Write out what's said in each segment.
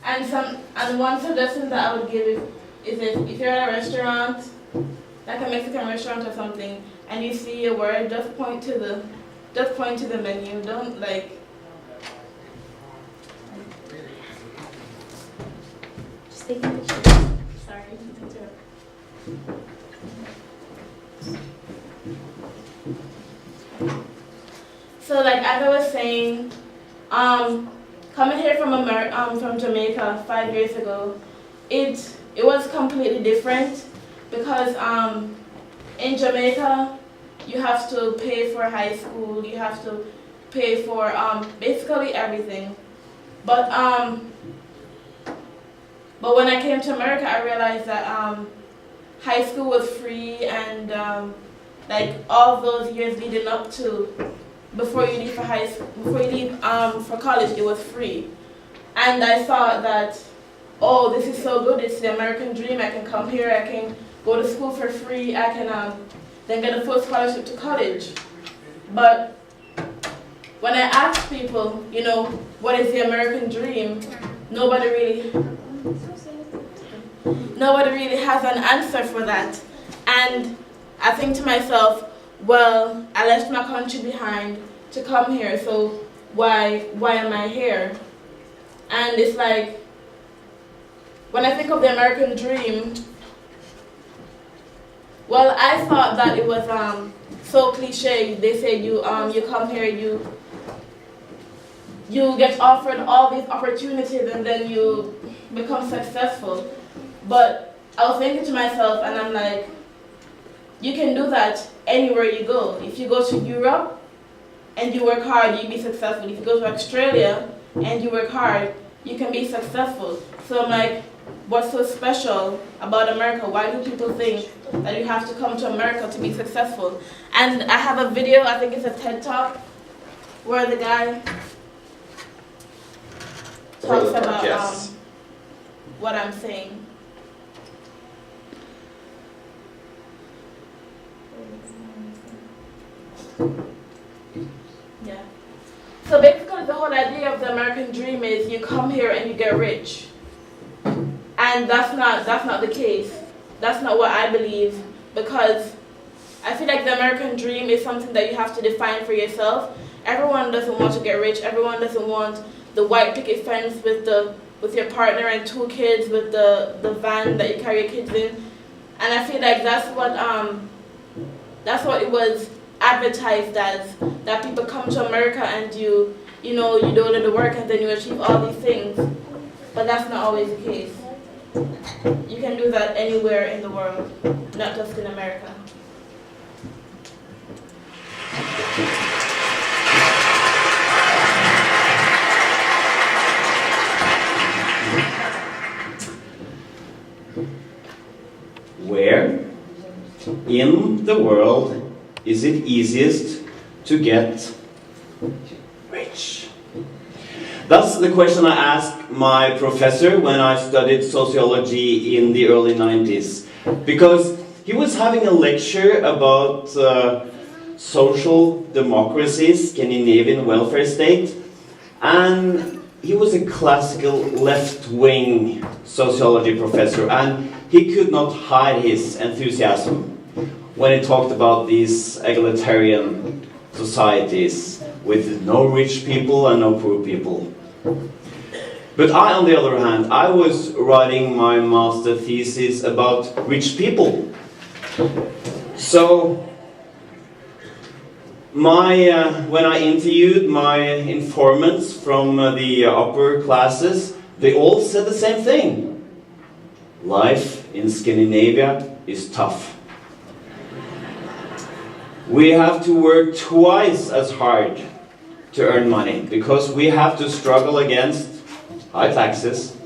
And one suggestion that I would give is if you're at a restaurant, like a Mexican restaurant or something, and you see a word, just point to the menu. Don't like. Just take a picture. Sorry. So like as I was saying, coming here from Jamaica 5 years ago, it was completely different because in Jamaica you have to pay for high school, you have to pay for basically everything. But when I came to America, I realized that high school was free, and like all those years leading up to before you leave for high school, before you leave for college, it was free. And I thought that, oh, this is so good, it's the American dream, I can come here, I can go to school for free, I can then get a full scholarship to college. But when I asked people, you know, what is the American dream, nobody really has an answer for that. And I think to myself, well, I left my country behind to come here, so why am I here? And it's like, when I think of the American dream, well, I thought that it was so cliche. They say you come here, you get offered all these opportunities, and then you become successful. But I was thinking to myself, and I'm like, you can do that anywhere you go. If you go to Europe and you work hard, you be successful. If you go to Australia and you work hard, you can be successful. So I'm like, what's so special about America? Why do people think that you have to come to America to be successful? And I have a video, I think it's a TED Talk, where the guy talks about what I'm saying. Yeah. So basically the whole idea of the American dream is you come here and you get rich. And that's not the case. That's not what I believe, because I feel like the American dream is something that you have to define for yourself. Everyone doesn't want to get rich. Everyone doesn't want the white picket fence with your partner and 2 kids, with the van that you carry your kids in. And I feel like that's what it was advertised as, that people come to America and you do a little work and then you achieve all these things. But that's not always the case. You can do that anywhere in the world, not just in America. Where in the world is it easiest to get rich? That's the question I asked my professor when I studied sociology in the early 90s. Because he was having a lecture about social democracy, Scandinavian welfare state, and he was a classical left-wing sociology professor, and he could not hide his enthusiasm when he talked about these egalitarian societies with no rich people and no poor people. But I, on the other hand, I was writing my master thesis about rich people. So when I interviewed my informants from the upper classes, they all said the same thing. Life in Scandinavia is tough. We have to work twice as hard to earn money, because we have to struggle against high taxes,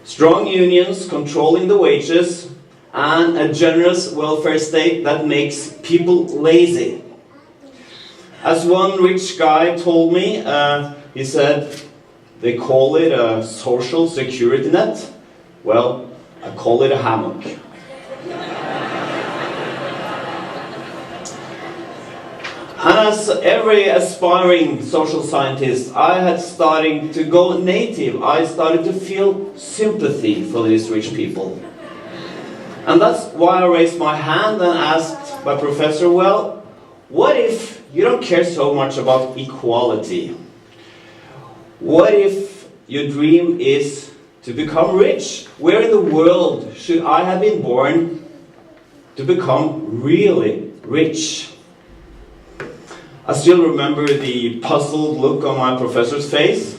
strong unions controlling the wages, and a generous welfare state that makes people lazy. As one rich guy told me, he said, they call it a social security net. Well, I call it a hammock. And as every aspiring social scientist, I had starting to go native. I started to feel sympathy for these rich people. And that's why I raised my hand and asked my professor, well, what if you don't care so much about equality? What if your dream is to become rich? Where in the world should I have been born to become really rich? I still remember the puzzled look on my professor's face.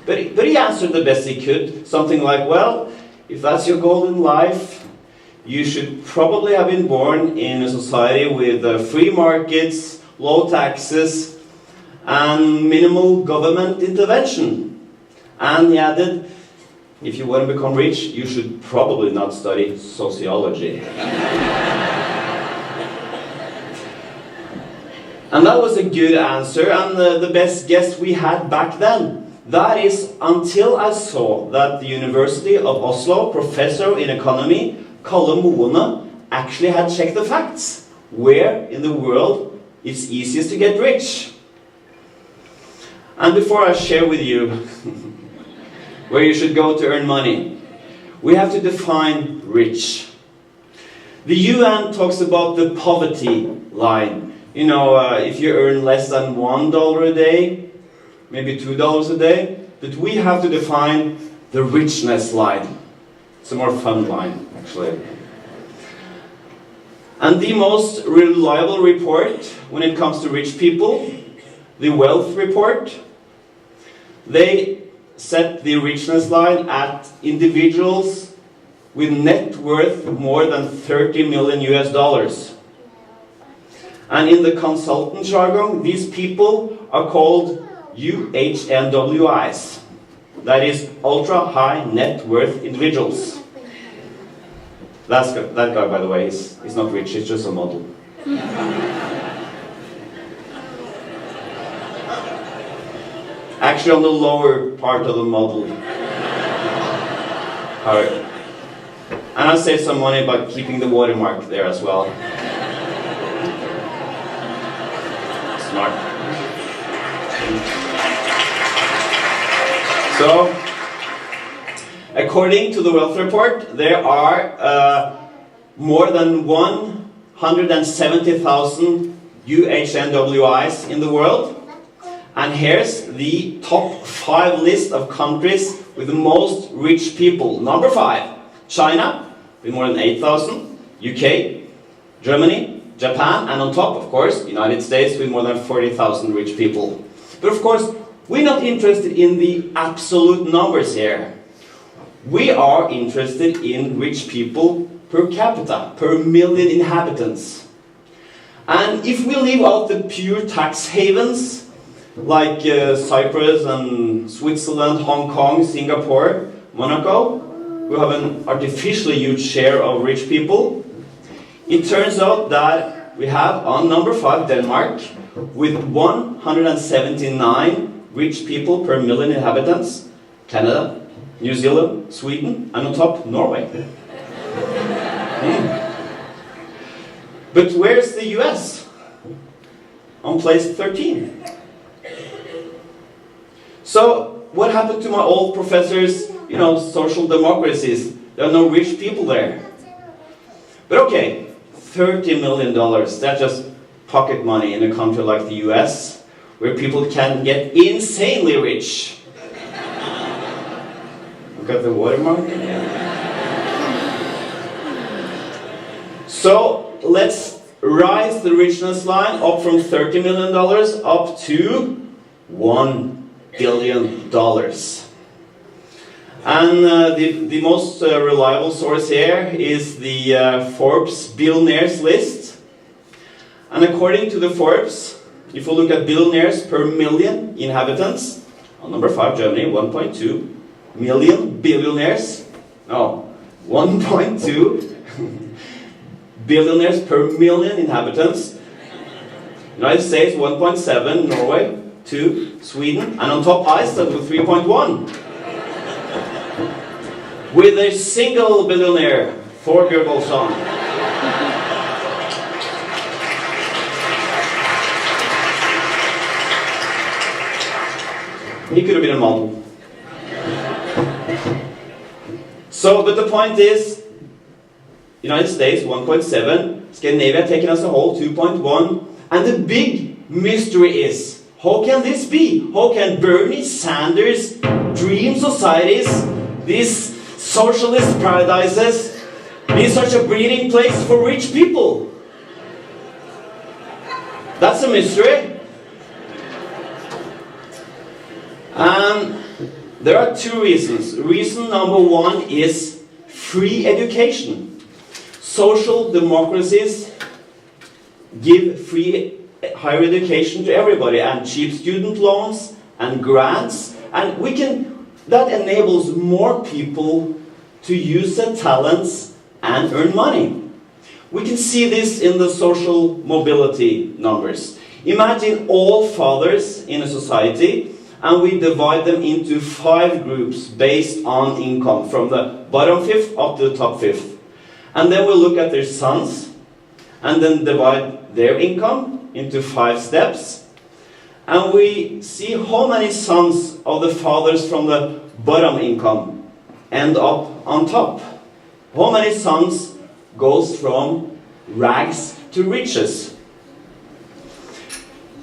But he answered the best he could. Something like, well, if that's your goal in life, you should probably have been born in a society with free markets, low taxes, and minimal government intervention. And he added, if you want to become rich, you should probably not study sociology. And that was a good answer, and the best guess we had back then. That is, until I saw that the University of Oslo professor in economy, Kalle Moene, actually had checked the facts. Where in the world it's easiest to get rich? And before I share with you where you should go to earn money, we have to define rich. The UN talks about the poverty line. You know, if you earn less than $1 a day, maybe $2 a day, but we have to define the richness line. It's a more fun line, actually. And the most reliable report when it comes to rich people, the Wealth Report, they set the richness line at individuals with net worth more than $30 million US. And in the consultant jargon, these people are called UHNWIs. That is, ultra high net worth individuals. That guy, by the way, is not rich, he's just a model. Actually, on the lower part of the model. Alright. And I saved some money by keeping the watermark there as well. Smart. So, according to the Wealth Report, there are more than 170,000 UHNWIs in the world. And here's the top 5 list of countries with the most rich people. Number 5, China, with more than 8,000. UK, Germany, Japan, and on top, of course, United States with more than 40,000 rich people. But of course, we're not interested in the absolute numbers here. We are interested in rich people per capita, per million inhabitants. And if we leave out the pure tax havens, like Cyprus and Switzerland, Hong Kong, Singapore, Monaco, who have an artificially huge share of rich people, it turns out that we have on number 5 Denmark with 179 rich people per million inhabitants, Canada, New Zealand, Sweden, and on top Norway. But where's the US? On place 13. So what happened to my old professors, social democracies? There are no rich people there. But okay, $30 million, that's just pocket money in a country like the US, where people can get insanely rich. Look at the watermark. So let's rise the richness line up from $30 million up to $1 billion. And the most reliable source here is the Forbes billionaires list. And according to the Forbes, if you look at billionaires per million inhabitants, on number 5 Germany, 1.2 million billionaires. No, 1.2 billionaires per million inhabitants. United States 1.7, Norway 2, Sweden, and on top Iceland with 3.1. With a single billionaire, Thor Bjørgolfsson. He could have been a model. So, but the point is, United States 1.7, Scandinavia taken as a whole 2.1, and the big mystery is, how can this be? How can Bernie Sanders' dream societies, these socialist paradises, be such a breeding place for rich people? That's a mystery. And there are two reasons. Reason number one is free education. Social democracies give free higher education to everybody, and cheap student loans and grants, and that enables more people to use their talents and earn money. We can see this in the social mobility numbers. Imagine all fathers in a society, and we divide them into 5 groups based on income, from the bottom fifth up to the top fifth. And then we look at their sons, and then divide their income into 5 steps. And we see how many sons of the fathers from the bottom income end up on top. How many sons goes from rags to riches.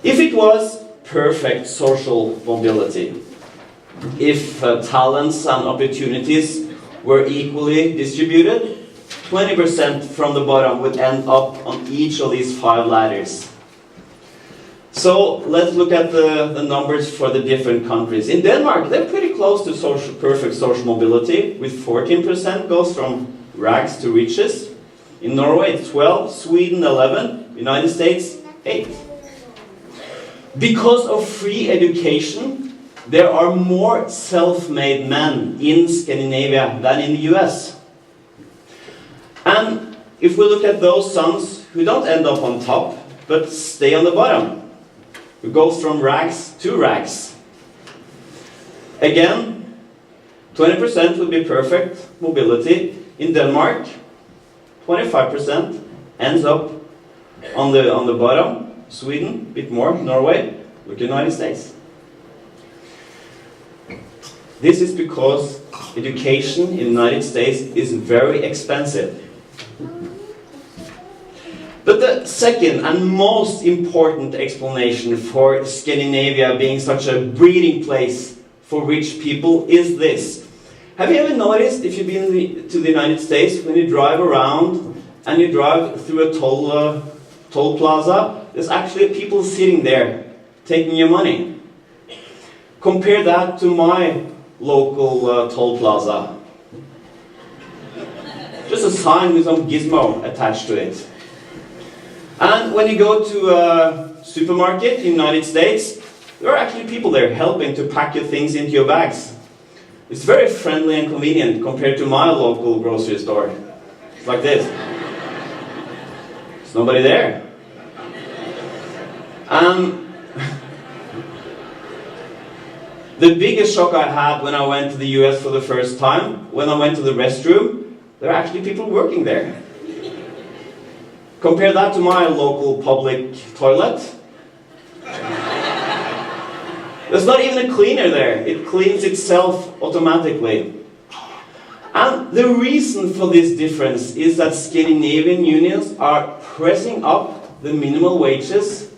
If it was perfect social mobility, if talents and opportunities were equally distributed, 20% from the bottom would end up on each of these 5 ladders. So let's look at the numbers for the different countries. In Denmark, they're pretty close to perfect social mobility, with 14% goes from rags to riches. In Norway, it's 12, Sweden 11, United States 8. Because of free education, there are more self-made men in Scandinavia than in the US. And if we look at those sons who don't end up on top, but stay on the bottom, who goes from rags to rags. Again, 20% would be perfect mobility. In Denmark, 25% ends up on the bottom. Sweden, a bit more. Norway, look at the United States. This is because education in the United States is very expensive. But the second and most important explanation for Scandinavia being such a breeding place for rich people is this. Have you ever noticed, if you've been to the United States, when you drive around and you drive through a toll plaza, there's actually people sitting there taking your money. Compare that to my local toll plaza. Just a sign with some gizmo attached to it. And when you go to a supermarket in the United States, there are actually people there helping to pack your things into your bags. It's very friendly and convenient compared to my local grocery store. It's like this. There's nobody there. The biggest shock I had when I went to the US for the first time, when I went to the restroom, there are actually people working there. Compare that to my local public toilet. There's not even a cleaner there. It cleans itself automatically. And the reason for this difference is that Scandinavian unions are pressing up the minimum wages.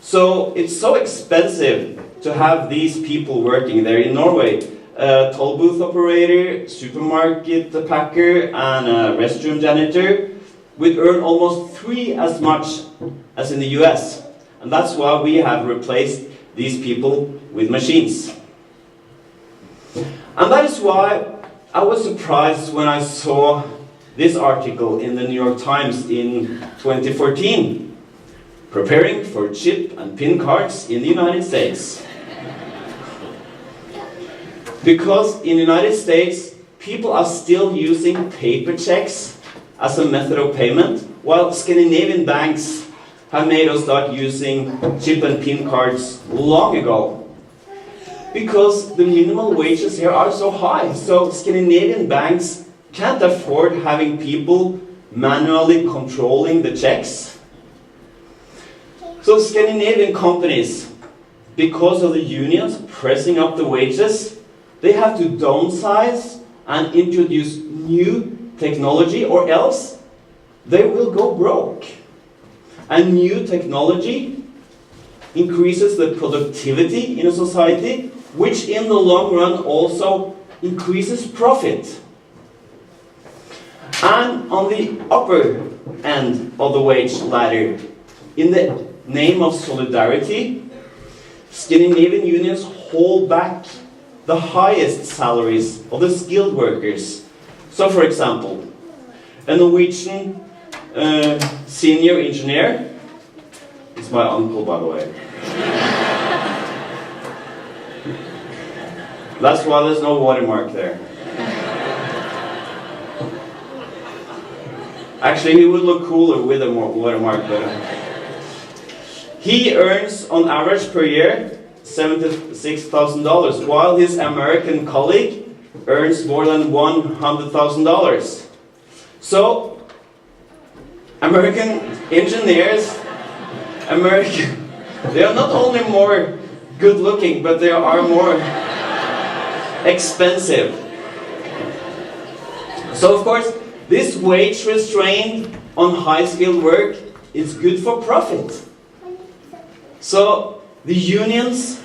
So it's so expensive to have these people working there. In Norway, a toll booth operator, supermarket packer, and a restroom janitor would earn almost 3 as much as in the US. And that's why we have replaced these people with machines. And that is why I was surprised when I saw this article in the New York Times in 2014. Preparing for chip and PIN cards in the United States. Because in the United States, people are still using paper checks as a method of payment, while Scandinavian banks have made us start using chip and PIN cards long ago. Because the minimum wages here are so high, so Scandinavian banks can't afford having people manually controlling the checks. So Scandinavian companies because of the unions pressing up the wages, they have to downsize and introduce new technology, or else they will go broke. And new technology increases the productivity in a society, which in the long run also increases profit. And on the upper end of the wage ladder, in the name of solidarity, Scandinavian unions hold back the highest salaries of the skilled workers. So, for example, a Norwegian senior engineer, it's my uncle, by the way. That's why there's no watermark there. Actually, he would look cooler with a watermark, but he earns on average per year $76,000, while his American colleague earns more than $100,000. So, American engineers, they are not only more good looking, but they are more expensive. So, of course, this wage restraint on high-skilled work is good for profit. So, the unions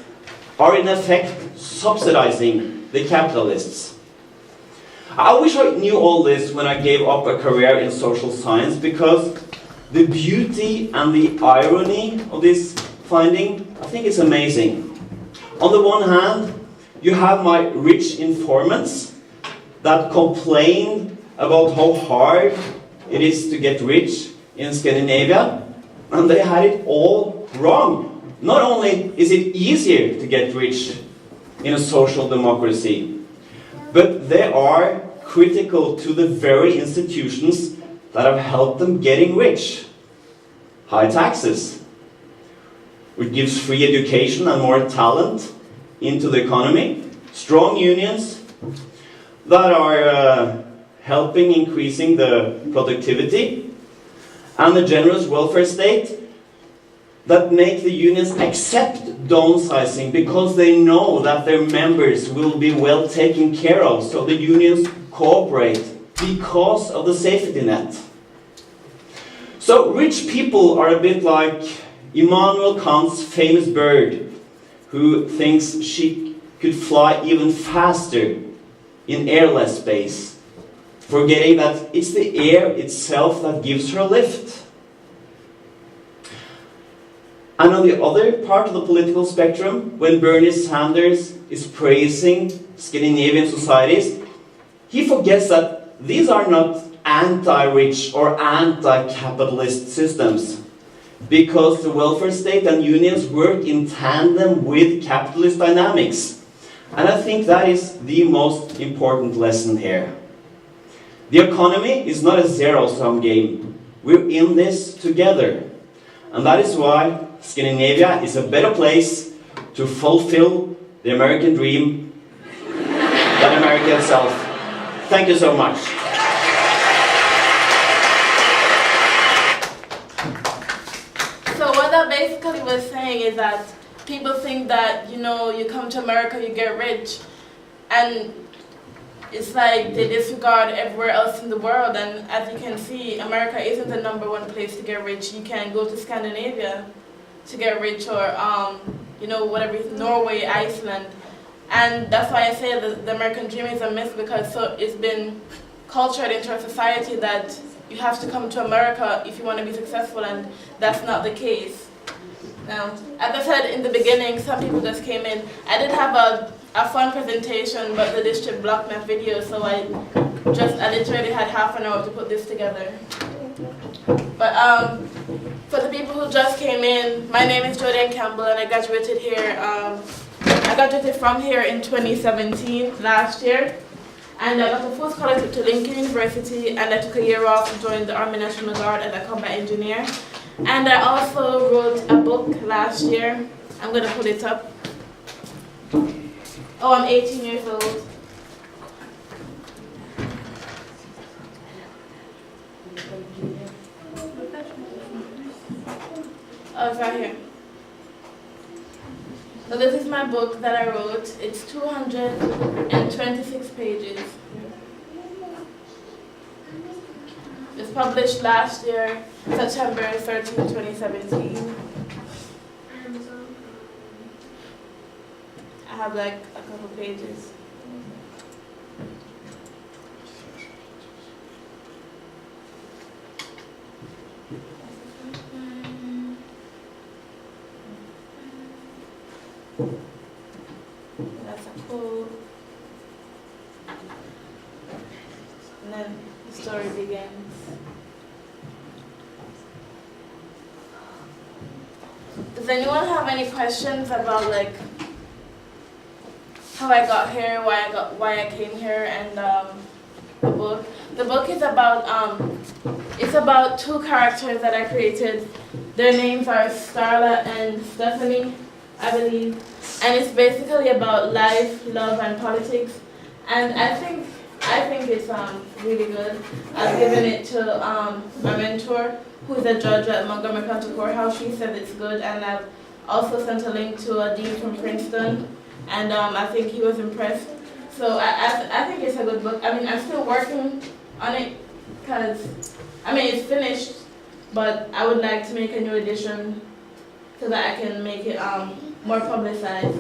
are in effect subsidizing the capitalists. I wish I knew all this when I gave up a career in social science, because the beauty and the irony of this finding, I think it's amazing. On the one hand, you have my rich informants that complain about how hard it is to get rich in Scandinavia, and they had it all wrong. Not only is it easier to get rich in a social democracy, but they are critical to the very institutions that have helped them getting rich. High taxes, which gives free education and more talent into the economy. Strong unions that are helping increasing the productivity. And the generous welfare state that make the unions accept downsizing because they know that their members will be well taken care of. So the unions cooperate because of the safety net. So rich people are a bit like Immanuel Kant's famous bird, who thinks she could fly even faster in airless space, forgetting that it's the air itself that gives her a lift. And on the other part of the political spectrum, when Bernie Sanders is praising Scandinavian societies, he forgets that these are not anti-rich or anti-capitalist systems, because the welfare state and unions work in tandem with capitalist dynamics. And I think that is the most important lesson here. The economy is not a zero-sum game. We're in this together. And that is why Scandinavia is a better place to fulfill the American dream than America itself. Thank you so much. So what that basically was saying is that people think that, you know, you come to America, you get rich, and it's like they disregard everywhere else in the world. And as you can see, America isn't the #1 place to get rich. You can go to Scandinavia to get rich, or you know, whatever, Norway, Iceland. And that's why I say that the American dream is a myth, because so it's been cultured into our society that you have to come to America if you want to be successful, and that's not the case. Now, as I said in the beginning, some people just came in. I did have a fun presentation, but the district blocked my video, so I literally had half an hour to put this together. But for the people who just came in, my name is Jordan Campbell, and I graduated here. I graduated from here in 2017, last year, and I got a full scholarship to Lincoln University, and I took a year off to join the Army National Guard as a combat engineer. And I also wrote a book last year. I'm going to put it up. Oh, I'm 18 years old. Oh, it's right here. So this is my book that I wrote. It's 226 pages. It was published last year, September 13, 2017. I have like a couple pages. That's a quote. And then the story begins. Does anyone have any questions about like how I got here, why I came here, and the book? The book is about it's about two characters that I created. Their names are Starla and Stephanie, I believe, and it's basically about life, love, and politics. And I think it's really good. I've given it to my mentor, who's a judge at Montgomery County Courthouse. She said it's good, and I've also sent a link to a dean from Princeton, and I think he was impressed. So I think it's a good book. I mean, I'm still working on it because, I mean, it's finished, but I would like to make a new edition so that I can make it more publicized.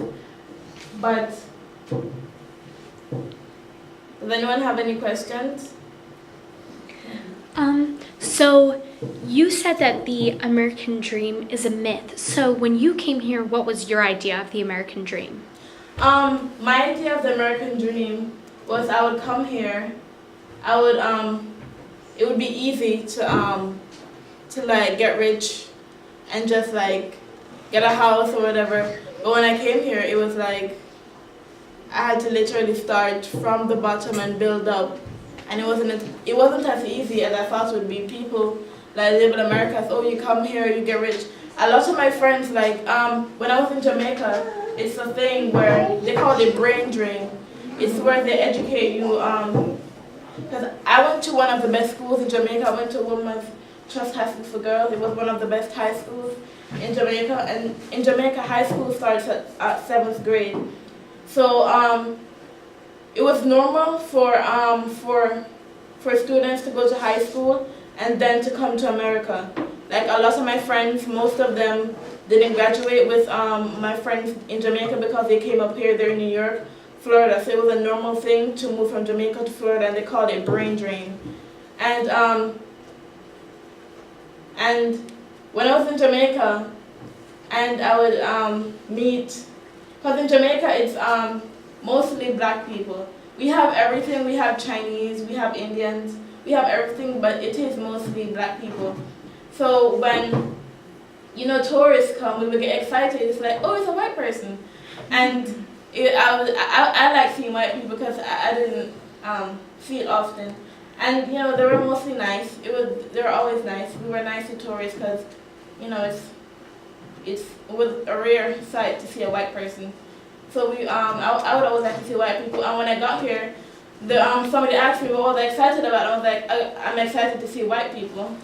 But does anyone have any questions? So you said that the American dream is a myth. So when you came here, what was your idea of the American dream? My idea of the American dream was I would come here, it would be easy to like get rich and just like get a house or whatever. But when I came here, it was like I had to literally start from the bottom and build up, and it wasn't as easy as I thought it would be. People that live in America, so, oh, you come here, you get rich. A lot of my friends, like when I was in Jamaica, it's a thing where they call it brain drain. It's where they educate you. Because I went to one of the best schools in Jamaica. I went to Women's Trust High School for Girls. It was one of the best high schools in Jamaica. And in Jamaica, high school starts at 7th grade. So it was normal for students to go to high school and then to come to America. Like a lot of my friends, most of them didn't graduate with my friends in Jamaica because they came up here. They're in New York, Florida. So it was a normal thing to move from Jamaica to Florida, and they called it brain drain. And when I was in Jamaica, and I would meet, because in Jamaica it's mostly black people. We have everything. We have Chinese, we have Indians, we have everything, but it is mostly black people. So when, tourists come, we would get excited. It's like, oh, it's a white person. And I like seeing white people because I didn't see it often. And, they were mostly nice. They were always nice. We were nice to tourists because, it was a rare sight to see a white person. So I would always like to see white people. And when I got here, somebody asked me what was I excited about. I was like, I'm excited to see white people.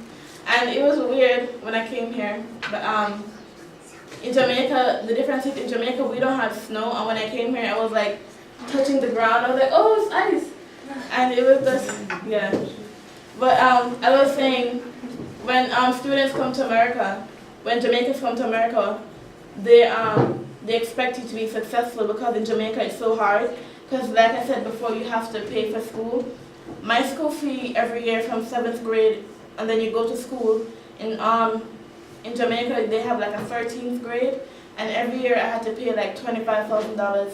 And it was weird when I came here. But in Jamaica, the difference is in Jamaica, we don't have snow. And when I came here, I was like touching the ground. I was like, oh, it's ice. And it was just, yeah. But as I was saying, when students come to America, when Jamaicans come to America, they expect you to be successful because in Jamaica it's so hard. Because like I said before, you have to pay for school. My school fee every year from 7th grade, and then you go to school. In Jamaica, they have like a 13th grade, and every year I had to pay like $25,000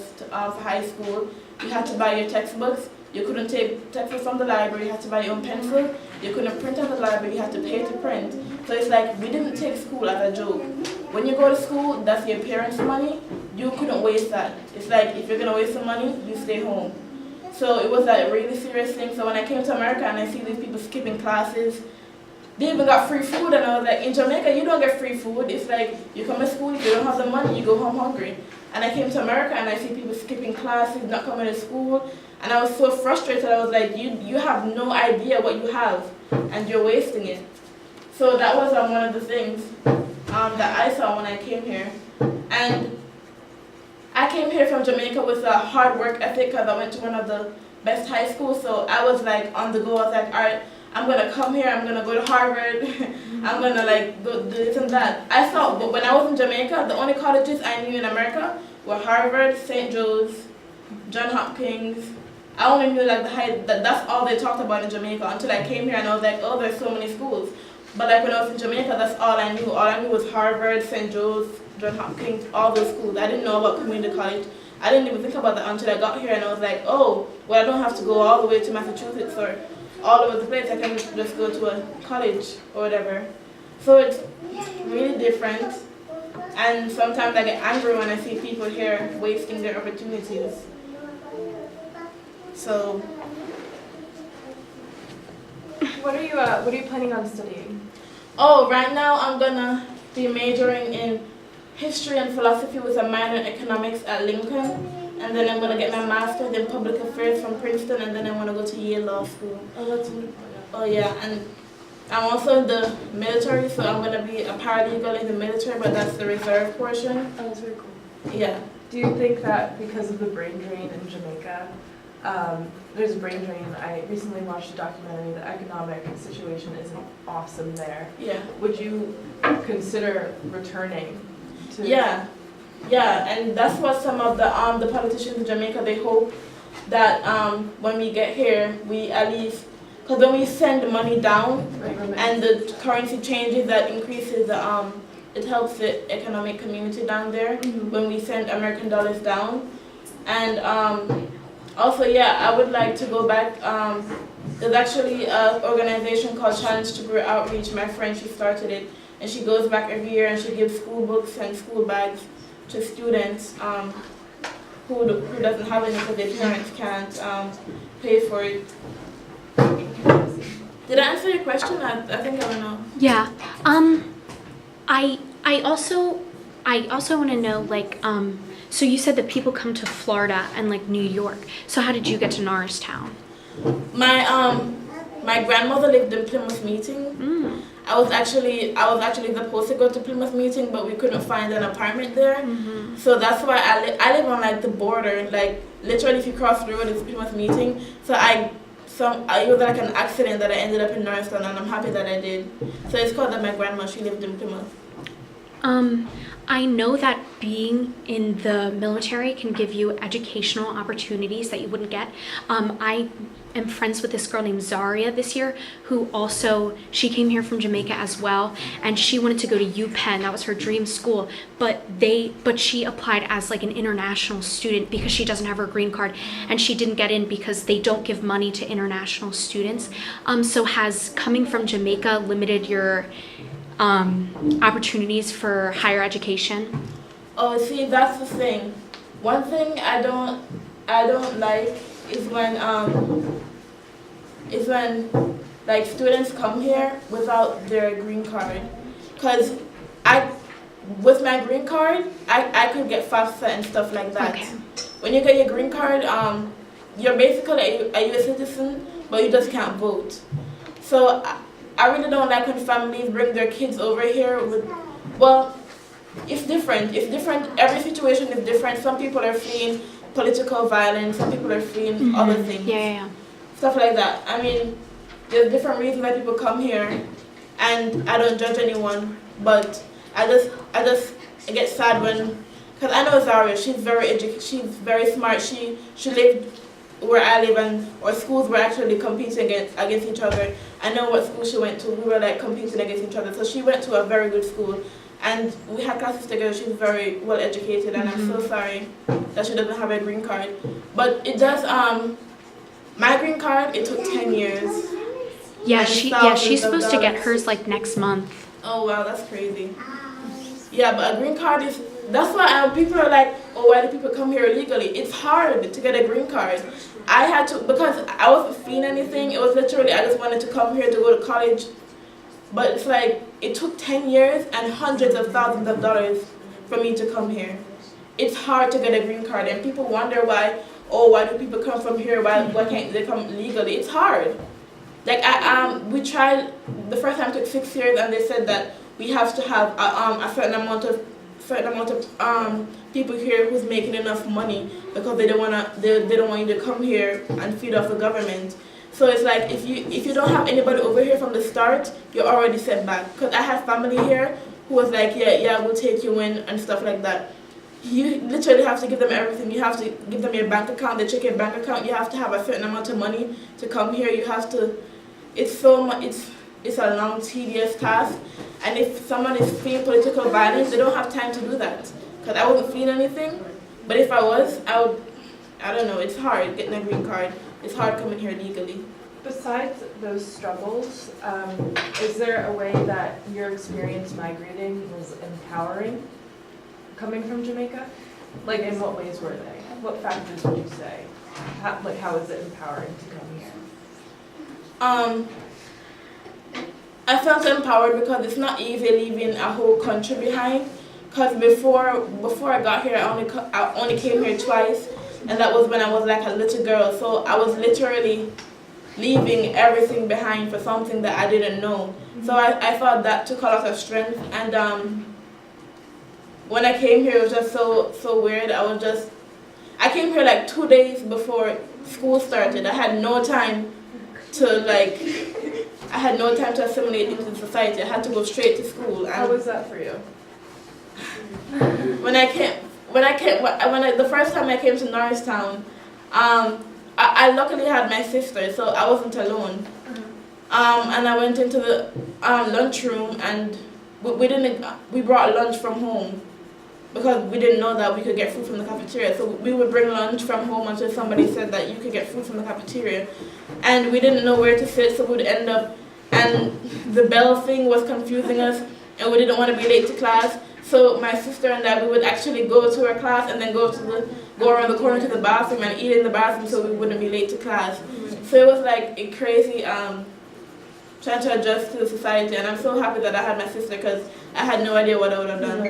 for high school. You had to buy your textbooks. You couldn't take textbooks from the library. You had to buy your own pencil. You couldn't print at the library. You had to pay to print. So it's like we didn't take school as a joke. When you go to school, that's your parents' money. You couldn't waste that. It's like if you're gonna waste some money, you stay home. So it was like a really serious thing. So when I came to America and I see these people skipping classes, they even got free food, and I was like, in Jamaica, you don't get free food. It's like you come to school, if you don't have the money, you go home hungry. And I came to America and I see people skipping classes, not coming to school, and I was so frustrated. I was like, you have no idea what you have, and you're wasting it. So that was one of the things that I saw when I came here. And I came here from Jamaica with a hard work ethic because I went to one of the best high schools. So I was like on the go. I was like, all right, I'm gonna come here. I'm gonna go to Harvard. I'm gonna like go do this and that. I thought, but when I was in Jamaica, the only colleges I knew in America were Harvard, St. Joe's, John Hopkins. I only knew like that's all they talked about in Jamaica until I came here and I was like, oh, there's so many schools. But like when I was in Jamaica, that's all I knew. All I knew was Harvard, St. Joe's, John Hopkins, all those schools. I didn't know about community college. I didn't even think about that until I got here and I was like, oh, well, I don't have to go all the way to Massachusetts or all over the place. I can just go to a college or whatever. So it's really different. And sometimes I get angry when I see people here wasting their opportunities. So. What are you planning on studying? Oh, right now I'm gonna be majoring in history and philosophy with a minor in economics at Lincoln, and then I'm gonna get my master's in public affairs from Princeton, and then I want to go to Yale Law School. Oh, that's wonderful. Oh yeah, and I'm also in the military, so I'm gonna be a paralegal in the military, but that's the reserve portion. Oh, that's very cool. Yeah. Do you think that because of the brain drain in Jamaica, there's a brain drain? I recently watched a documentary. The economic situation isn't awesome there. Yeah. Would you consider returning to? Yeah, and that's what some of the politicians in Jamaica, they hope that when we get here, we at least, because when we send money down and the currency changes, that increases the it helps the economic community down there when we send American dollars down. And also, yeah, I would like to go back. There's actually an organization called Challenge to Grow Outreach. My friend, she started it. And she goes back every year and she gives school books and school bags to students who doesn't have any because their parents can't pay for it. Did I answer your question? I think I don't know. Yeah. I also want to know, like, so you said that people come to Florida and like New York. So how did you get to Norristown? My grandmother lived in Plymouth Meeting. I was actually supposed to go to Plymouth Meeting, but we couldn't find an apartment there. So that's why I live on like the border, like literally if you cross the road it's Plymouth Meeting. So it was like an accident that I ended up in Norristown, and I'm happy that I did. So it's called that my grandma, she lived in Plymouth. I know that being in the military can give you educational opportunities that you wouldn't get. I am friends with this girl named Zaria this year, who also, she came here from Jamaica as well, and she wanted to go to UPenn. That was her dream school, but she applied as like an international student because she doesn't have her green card, and she didn't get in because they don't give money to international students. So has coming from Jamaica limited your opportunities for higher education? Oh, see, that's the thing. One thing I don't like is when like students come here without their green card. Cause with my green card, I could get FAFSA and stuff like that. Okay. When you get your green card, you're basically a U.S. citizen, but you just can't vote. So I really don't like when families bring their kids over here it's different. It's different. Every situation is different. Some people are fleeing political violence. Some people are fleeing other things. Yeah. Stuff like that. I mean, there's different reasons why people come here, and I don't judge anyone. But I just get sad because I know Zaria. She's very educated. She's very smart. She lived where I live, and our schools were actually competing against each other. I know what school she went to. We were like competing against each other. So she went to a very good school, and we had classes together. She's very well educated, and I'm so sorry that she doesn't have a green card. But it does. My green card, it took 10 years. Yeah, she's supposed to get hers like next month. Oh wow, that's crazy. Yeah, but a green card is. That's why people are like, oh, why do people come here illegally? It's hard to get a green card. I had to, because I wasn't feeling anything. It was literally, I just wanted to come here to go to college. But it's like, it took 10 years and hundreds of thousands of dollars for me to come here. It's hard to get a green card, and people wonder why do people come from here? Why can't they come legally? It's hard. Like, we tried, the first time it took 6 years, and they said that we have to have a certain amount of certain amount of people here who's making enough money because they don't want you to come here and feed off the government. So it's like if you don't have anybody over here from the start, you're already set back. Because I have family here who was like, yeah, we'll take you in and stuff like that. You literally have to give them everything. You have to give them your bank account, they check your bank account. You have to have a certain amount of money to come here. You have to. It's so much. It's a long, tedious task. And if someone is feeling political violence, they don't have time to do that. Because I wasn't feeling anything. But if I was, I would. I don't know. It's hard getting a green card. It's hard coming here legally. Besides those struggles, is there a way that your experience migrating was empowering, coming from Jamaica? Like, in what ways were they? What factors would you say? How is it empowering to come here? I felt empowered because it's not easy leaving a whole country behind. Because before I got here, I only came here twice, and that was when I was like a little girl. So I was literally leaving everything behind for something that I didn't know. So I thought that took a lot of strength. And when I came here, it was just so weird. I came here like 2 days before school started. I had no time to assimilate into society. I had to go straight to school. And How was that for you? The first time I came to Norristown, I luckily had my sister, so I wasn't alone. And I went into the lunchroom, and we brought lunch from home because we didn't know that we could get food from the cafeteria. So we would bring lunch from home until somebody said that you could get food from the cafeteria, and we didn't know where to sit, so we'd end up, and the bell thing was confusing us, and we didn't want to be late to class. So my sister and I, we would actually go to our class and then go around the corner to the bathroom and eat in the bathroom so we wouldn't be late to class. So it was like a crazy trying to adjust to the society, and I'm so happy that I had my sister because I had no idea what I would have done.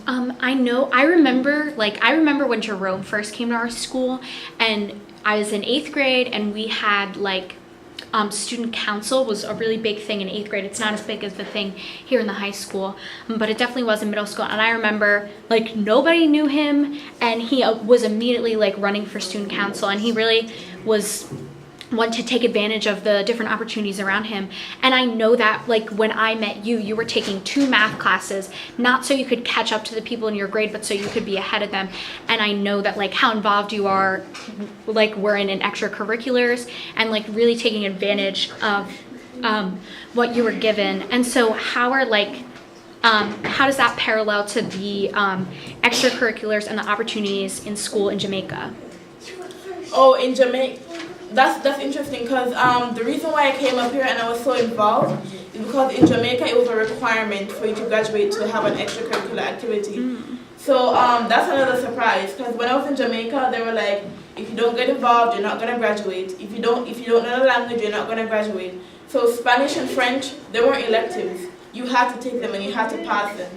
I remember when Jerome first came to our school, and I was in 8th grade, and we had student council was a really big thing in 8th grade. It's not as big as the thing here in the high school, but it definitely was in middle school. And I remember nobody knew him, and he was immediately running for student council, and he really was one to take advantage of the different opportunities around him. And I know that when I met you, you were taking 2 math classes, not so you could catch up to the people in your grade, but so you could be ahead of them. And I know that how involved you are, we're in extracurriculars, and really taking advantage of what you were given. And so how does that parallel to the extracurriculars and the opportunities in school in Jamaica? Oh, in Jamaica. That's interesting because the reason why I came up here and I was so involved is because in Jamaica it was a requirement for you to graduate to have an extracurricular activity. So that's another surprise because when I was in Jamaica, they were like, if you don't get involved, you're not gonna graduate. If you don't know the language, you're not gonna graduate. So Spanish and French, they weren't electives. You had to take them and you had to pass them.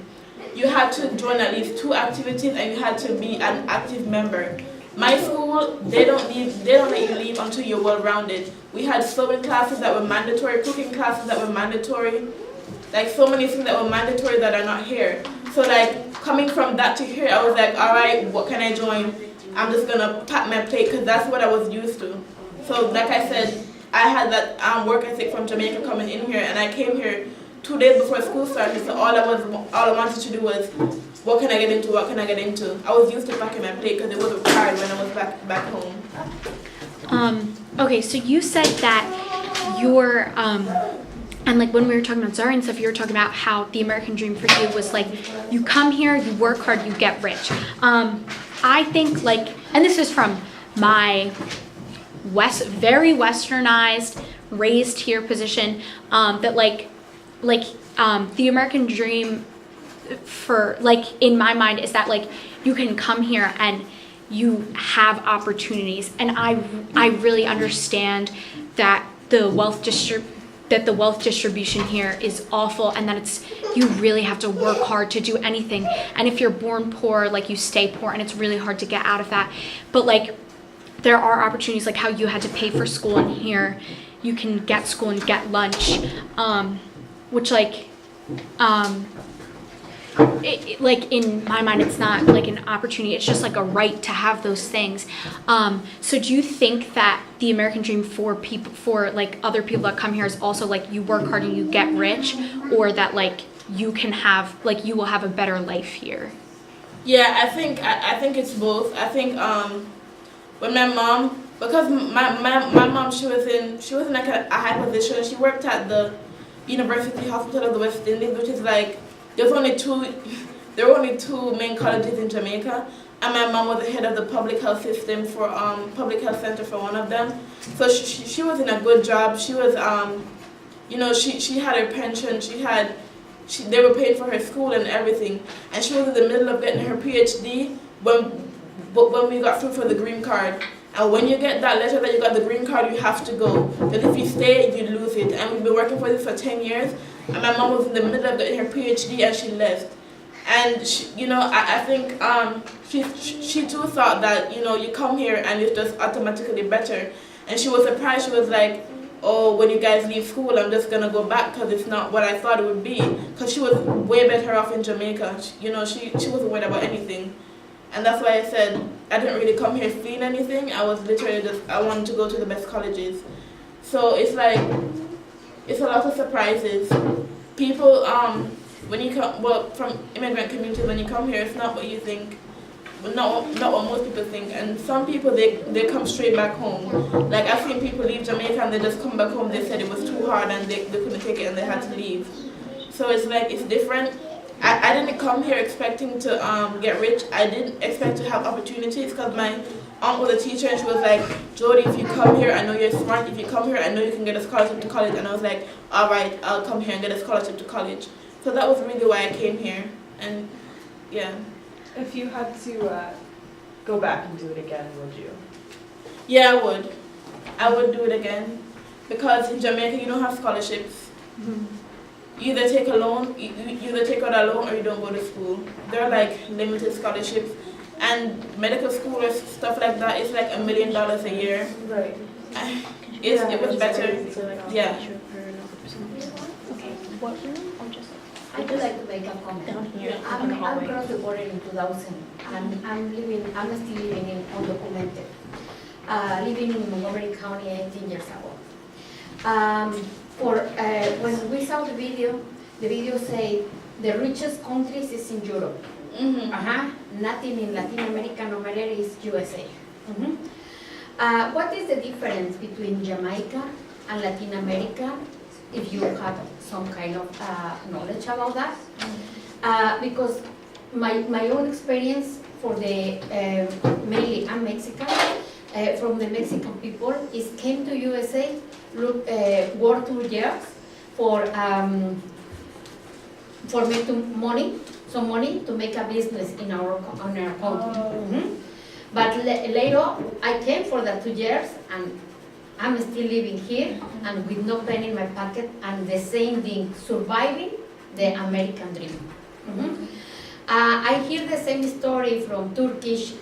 You had to join at least 2 activities and you had to be an active member. My school, they don't let you leave until you're well-rounded. We had sewing classes that were mandatory, cooking classes that were mandatory, so many things that were mandatory that are not here. So coming from that to here, I was like, all right, what can I join? I'm just gonna pack my plate because that's what I was used to. So like I said, I had that work ethic from Jamaica coming in here, and I came here 2 days before school started. So all I wanted to do was, what can I get into? What can I get into? I was used to packing my plate because it was required when I was back home. Okay, so you said that you're, and when we were talking about Zara and stuff, you were talking about how the American dream for you was you come here, you work hard, you get rich. I think and this is from my very westernized, raised here position, that the American dream for in my mind is that you can come here and you have opportunities, and I really understand that the wealth distribution here is awful, and that you really have to work hard to do anything, and if you're born poor, you stay poor, and it's really hard to get out of that. But there are opportunities how you had to pay for school, and here you can get school and get lunch, which like in my mind, it's not like an opportunity. It's just like a right to have those things. So do you think that the American dream for people, for like other people that come here, is also like you work hard and you get rich, or that like you can have like you will have a better life here? Yeah, I think it's both. I think when my mom, because my mom, she was in like a high position. She worked at the University Hospital of the West Indies, which is like there were only two main colleges in Jamaica, and my mom was the head of the public health system for public health center for one of them. So she was in a good job. She was you know, she had her pension. They were paying for her school and everything, and she was in the middle of getting her PhD when we got through for the green card. And when you get that letter that you got the green card, you have to go. But if you stay, you lose it. And we've been working for this for 10 years. And my mom was in the middle of getting her PhD and she left. And she, you know, I think she too thought that, you know, you come here and it's just automatically better. And she was surprised. She was like, oh, when you guys leave school, I'm just gonna go back because it's not what I thought it would be. Because she was way better off in Jamaica. You know, she wasn't worried about anything. And that's why I said I didn't really come here feeling anything. I was literally just, I wanted to go to the best colleges. So it's like, it's a lot of surprises. People, when you come, well, from immigrant communities, when you come here, it's not what you think, not what most people think. And some people, they come straight back home. Like I've seen people leave Jamaica and they just come back home. They said it was too hard and they couldn't take it and they had to leave. So it's like, it's different. I didn't come here expecting to get rich. I didn't expect to have opportunities because my aunt was a teacher and she was like, Jody, if you come here, I know you're smart. If you come here, I know you can get a scholarship to college. And I was like, all right, I'll come here and get a scholarship to college. So that was really why I came here. And yeah. If you had to go back and do it again, would you? Yeah, I would. I would do it again because in Jamaica you don't have scholarships. Mm-hmm. You either take a loan, you either take out a loan or you don't go to school. There are like limited scholarships, and medical school or stuff like that is like $1 million a year. Right. It was better. Yeah. Okay. What room or just? I'd like to make a comment. Down here. I'm across the border in 2000, and I'm still living in undocumented. Living in Montgomery County 18 years ago. When we saw the video said the richest countries is in Europe. Mm-hmm. Nothing in Latin America, no matter is USA. What is the difference between Jamaica and Latin America, if you have some kind of knowledge about that? Because my own experience for the, mainly I'm Mexican, from the Mexican people, is came to USA, work 2 years for make some money to make a business in our country. But later, I came for the 2 years, and I'm still living here, and with no penny in my pocket, and the same thing, surviving the American dream. I hear the same story from Turkish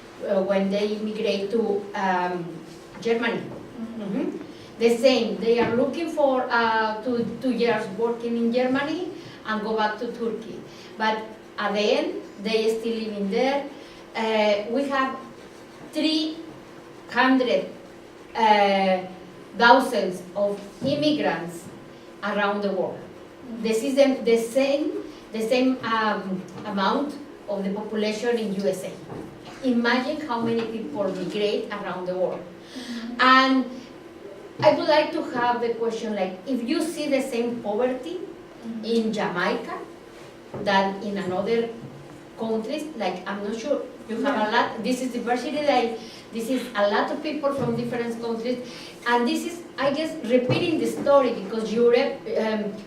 when they immigrate to Germany. The same, they are looking for 2 years working in Germany and go back to Turkey. But at the end, they are still living there. We have 300,000 of immigrants around the world. This is the same amount of the population in USA. Imagine how many people migrate around the world. And I would like to have the question, like, if you see the same poverty in Jamaica than in another countries, like, I'm not sure, you have a lot, this is diversity, like, this is a lot of people from different countries, and this is, I guess, repeating the story, because Europe,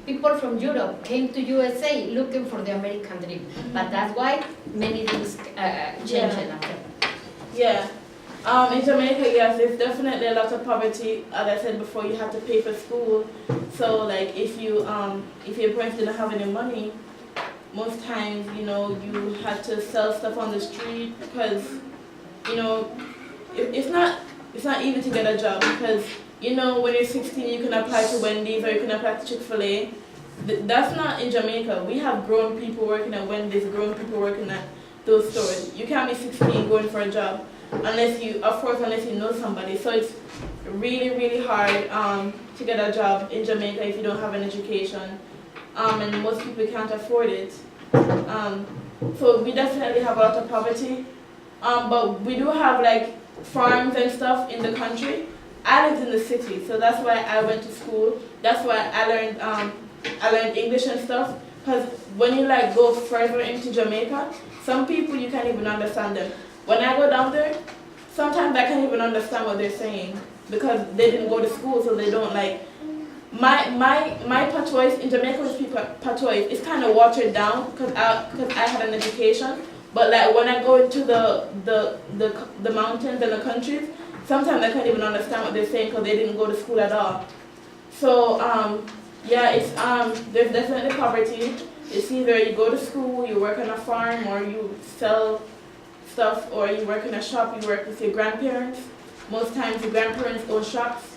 people from Europe came to USA looking for the American dream, but that's why many things changed after. Yeah. In Jamaica, yes, there's definitely a lot of poverty. As I said before, you have to pay for school. So, like, if your parents didn't have any money, most times, you know, you had to sell stuff on the street because, you know, it's not easy to get a job because, you know, when you're 16, you can apply to Wendy's or you can apply to Chick-fil-A. That's not in Jamaica. We have grown people working at Wendy's, grown people working at those stores. You can't be 16 going for a job unless you know somebody. So it's really, really hard to get a job in Jamaica if you don't have an education, and most people can't afford it. So we definitely have a lot of poverty, but we do have like farms and stuff in the country. I lived in the city, so that's why I went to school. That's why I learned English and stuff. Because when you like go further into Jamaica, some people you can't even understand them. When I go down there, sometimes I can't even understand what they're saying because they didn't go to school, so they don't like. My patois in Jamaica, when people patois, it's kind of watered down because I had an education. But like when I go into the mountains and the countries, sometimes I can't even understand what they're saying because they didn't go to school at all. So yeah, it's there's definitely poverty. It's either you go to school, you work on a farm, or you sell stuff, or you work in a shop. You work with your grandparents. Most times your grandparents own shops.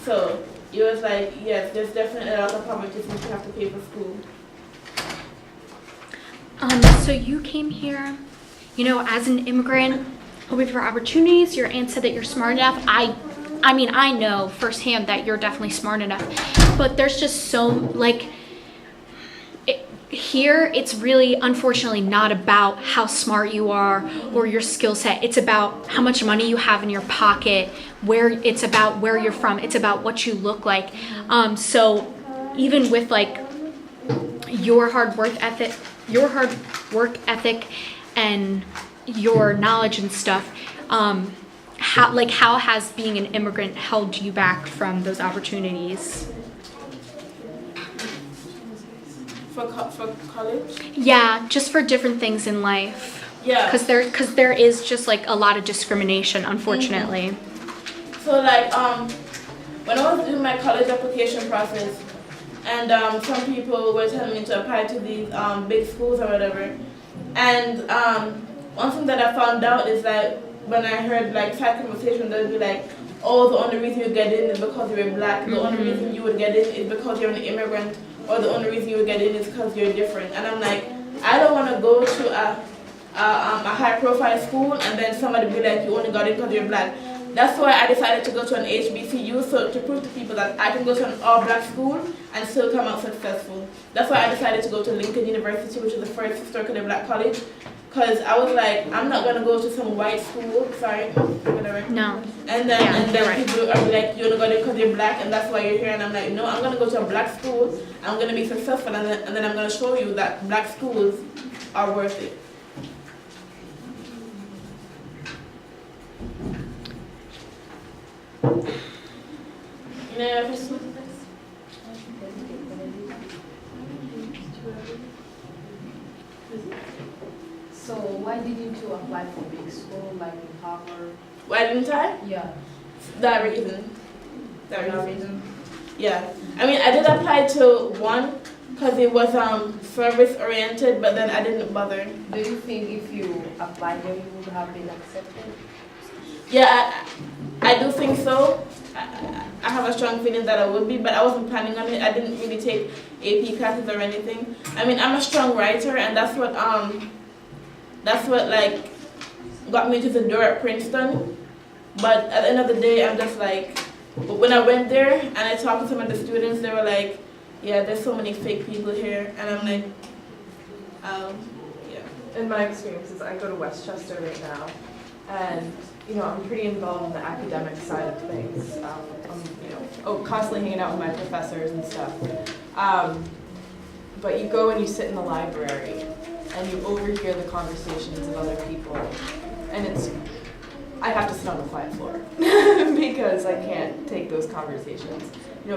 So it was like, yes, there's definitely a lot of poverty since you have to pay for school. So you came here, as an immigrant, hoping for opportunities. Your aunt said that you're smart enough. I mean, I know firsthand that you're definitely smart enough, but there's just so, here it's really, unfortunately, not about how smart you are or your skill set. It's about how much money you have in your pocket, it's about where you're from. It's about what you look like. So even with your hard work ethic and your knowledge and stuff, how has being an immigrant held you back from those opportunities? For college? Yeah, just for different things in life. Yeah. Because there is just a lot of discrimination, unfortunately. Mm-hmm. So when I was doing my college application process, and some people were telling me to apply to these big schools or whatever, and one thing that I found out is that when I heard side conversations, they'd be like, oh, the only reason you get in is because you're black. The only reason you would get in is because you're an immigrant, or the only reason you would get in is because you're different. And I'm like, I don't want to go to a high-profile school and then somebody be like, you only got in because you're black. That's why I decided to go to an HBCU, so to prove to people that I can go to an all-black school and still come out successful. That's why I decided to go to Lincoln University, which is the first historically black college. Because I was like, I'm not going to go to some white school, sorry, whatever. No. And then people are like, you only got it because you're black and that's why you're here. And I'm like, no, I'm going to go to a black school, I'm going to be successful, and then I'm going to show you that black schools are worth it. So why didn't you apply for big school like in Harvard? Why didn't I? Yeah. That reason. Yeah. I mean, I did apply to one because it was service oriented, but then I didn't bother. Do you think if you applied there, you would have been accepted? Yeah, I do think so. I have a strong feeling that I would be, but I wasn't planning on it. I didn't really take AP classes or anything. I mean, I'm a strong writer, and that's what got me to the door at Princeton. But at the end of the day, I'm just like, when I went there and I talked to some of the students, they were like, yeah, there's so many fake people here, and I'm like, yeah. In my experiences, I go to Westchester right now, and I'm pretty involved in the academic side of things. I'm constantly hanging out with my professors and stuff. But you go and you sit in the library, and you overhear the conversations of other people, and I have to sit on the quiet floor because I can't take those conversations.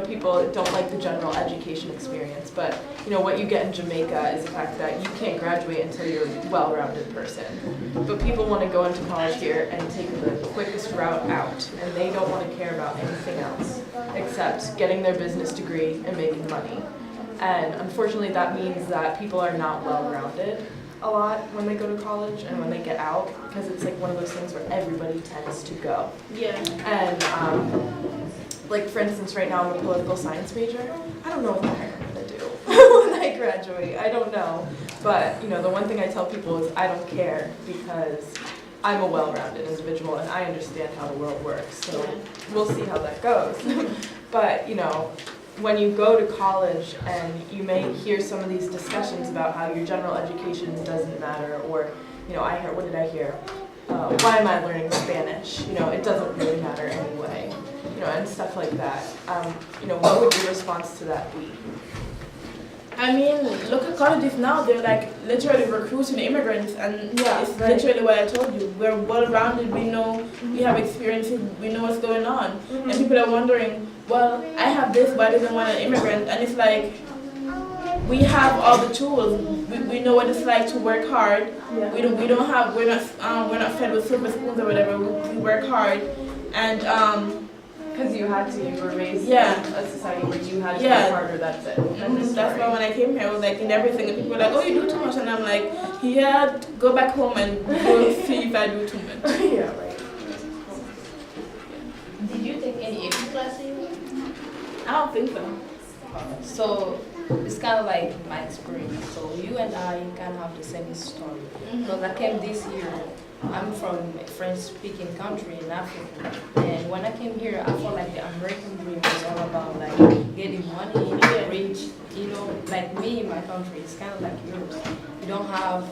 People don't like the general education experience, but what you get in Jamaica is the fact that you can't graduate until you're a well-rounded person. But people want to go into college here and take the quickest route out, and they don't want to care about anything else except getting their business degree and making money. And unfortunately, that means that people are not well-rounded a lot when they go to college and when they get out, because it's one of those things where everybody tends to go. Yeah. And for instance, right now I'm a political science major. I don't know what the heck I'm gonna do. I graduate. I don't know. But, you know, the one thing I tell people is I don't care because I'm a well-rounded individual and I understand how the world works. So we'll see how that goes. But, you know, when you go to college and you may hear some of these discussions about how your general education doesn't matter, or, you know, I hear, what did I hear? Why am I learning Spanish? You know, it doesn't really matter anyway. You know, and stuff like that. You know, what would your response to that be? I mean, look at colleges now, they're like literally recruiting immigrants, and Yeah, it's right. literally what I told you. We're well-rounded, we know, we have experiences, we know what's going on. And people are wondering, well, I have this, why doesn't want an immigrant? And it's like, we have all the tools. We know what it's like to work hard. Yeah. We're not fed with silver spoons or whatever. We work hard, and Because you had to, you were raised Yeah. in a society where you had to Yeah. work harder, that's it. End of that's story. why when I came here, I was like in everything, and people were like, "Oh, you do too much," and I'm like, "Yeah, go back home and go see if I do too much." Yeah, right. Did you take any AP classes? I don't think so. So it's kind of like my experience. So you and I kind of have the same story. Because I came this year, I'm from a French-speaking country in Africa, and when I came here, I felt like the American dream was all about like getting money, rich. You know, like me in my country, it's kind of like yours. You don't have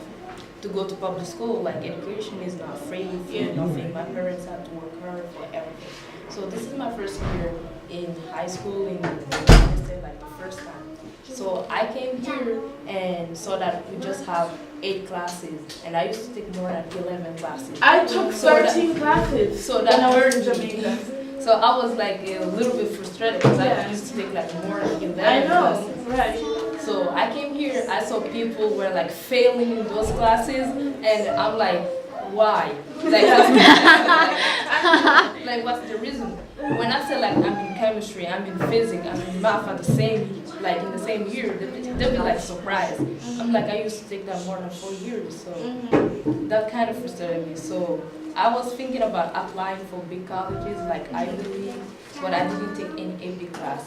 to go to public school. Like education is not free for nothing. My parents had to work hard for everything. So this is my first year in high school in the United States, like the first time. So I came here and saw that we just have 8 classes, and I used to take more than 11 classes. I took So that- 13 classes. So when I that was in Jamaica. So I was like a little bit frustrated because Yeah. I used to take like more than 11 I know, classes. right? So I came here, I saw people were like failing in those classes, and I'm like, why? Like, like what's the reason? When I say like I'm in chemistry, I'm in physics, I'm in math at the same, like in the same year, they'll be like surprised. I'm like, I used to take that more than 4 years, so that kind of frustrated me. So I was thinking about applying for big colleges like Ivy League, but I didn't take any AP class.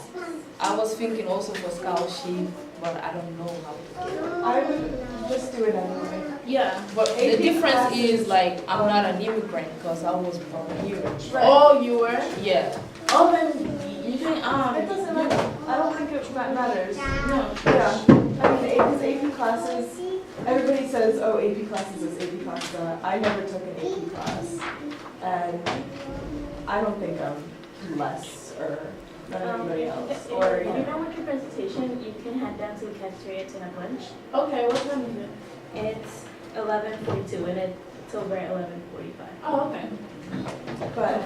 I was thinking also for scholarship, but I don't know how to get it. I would just do it anyway. Yeah. But the AP difference classes, is like I'm not an immigrant because I was born here. Right. Oh, you were? Yeah. Oh, then you can It doesn't matter. I don't think it matters. No. Yeah. I mean, because AP classes, everybody says, oh, AP classes is AP classes. I never took an AP class. And I don't think I'm less or than anybody else. Or, If you're done with your presentation, you can head down to the cafeteria to have lunch. Okay, what time is it? It's 11:42 and it's over at 11:45. Oh, okay. but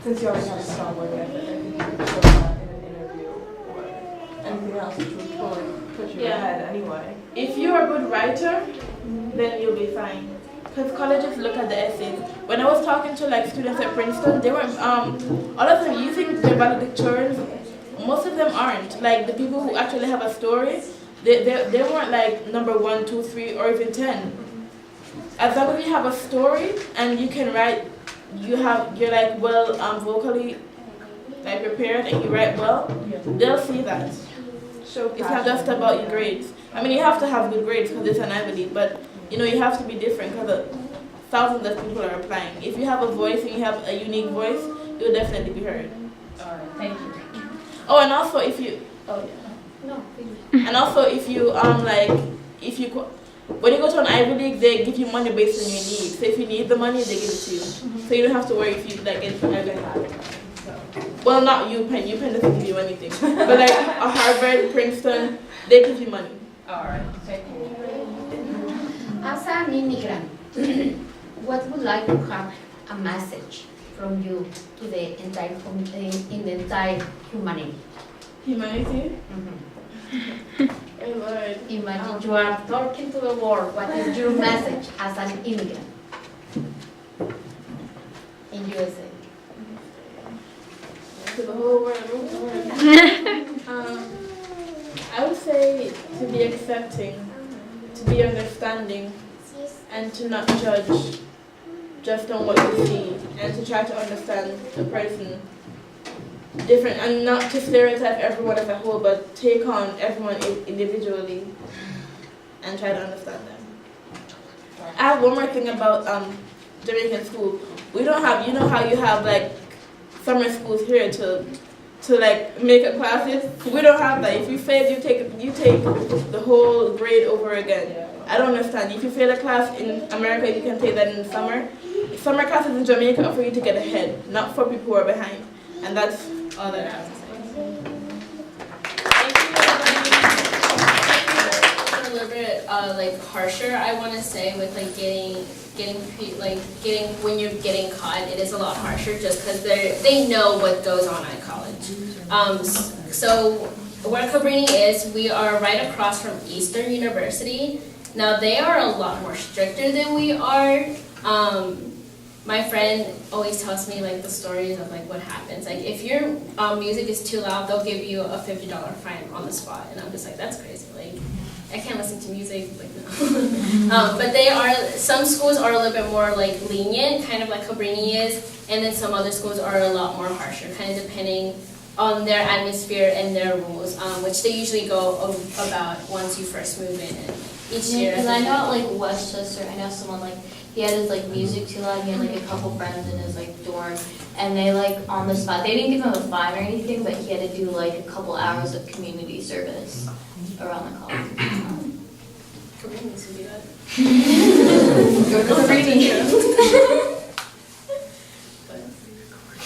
since you already have a strong work ethic, I think you could show that in an interview or anything else, which would totally put you Yeah. ahead anyway. If you're a good writer, then you'll be fine. Because colleges look at the essays. When I was talking to like students at Princeton, they weren't, all of them using their valedictorians, most of them aren't. Like the people who actually have a story, they weren't like number 1, 2, 3, or even 10. As long as you have a story and you can write, you're like well vocally like prepared and you write well, they'll see that. Show It's not just about your grades. I mean, you have to have good grades because it's an Ivy League, but you know, you have to be different because thousands of people are applying. If you have a voice and you have a unique voice, you'll definitely be heard. Alright, thank you. Oh, and also if you, oh yeah. No, And also if you when you go to an Ivy League, they give you money based on your needs. So if you need the money, they give it to you. So you don't have to worry if you like get Ivy League. Well, not UPenn. UPenn doesn't give you anything. But like a Harvard, Princeton, they give you money. Alright, thank you. As an immigrant, what would like to have a message from you to the entire in the entire humanity? Humanity? Oh Lord. Imagine you are talking to the world. What is your message as an immigrant in USA? To the whole world. I would say to be accepting, to be understanding, and to not judge just on what you see, and to try to understand the person different, and not to stereotype everyone as a whole, but take on everyone individually and try to understand them. I have one more thing about Jamaican school. We don't have, you know how you have like summer schools here to like make up classes. We don't have that. If you fail, you take the whole grade over again. I don't understand. If you fail a class in America, you can take that in the summer. Summer classes in Jamaica are for you to get ahead, not for people who are behind. And that's all that I have to say. A little bit like harsher, I want to say, with like getting when you're getting caught, it is a lot harsher just because they know what goes on at college. So where Cabrini is, we are right across from Eastern University. Now they are a lot more stricter than we are. My friend always tells me like the stories of like what happens. Like if your music is too loud, they'll give you a $50 fine on the spot, and I'm just like, that's crazy. Like I can't listen to music, like no. But some schools are a little bit more like lenient, kind of like Cabrini is, and then some other schools are a lot more harsher, kind of depending on their atmosphere and their rules, which they usually go about once you first move in. And each year. Because I know at like Westchester, I know someone like, he had his like music too loud, he had like a couple friends in his like dorm, and they like on the spot, they didn't give him a fine or anything, but he had to do like a couple hours of community service around the college. Cabrini needs to do that. Go to Cabrini.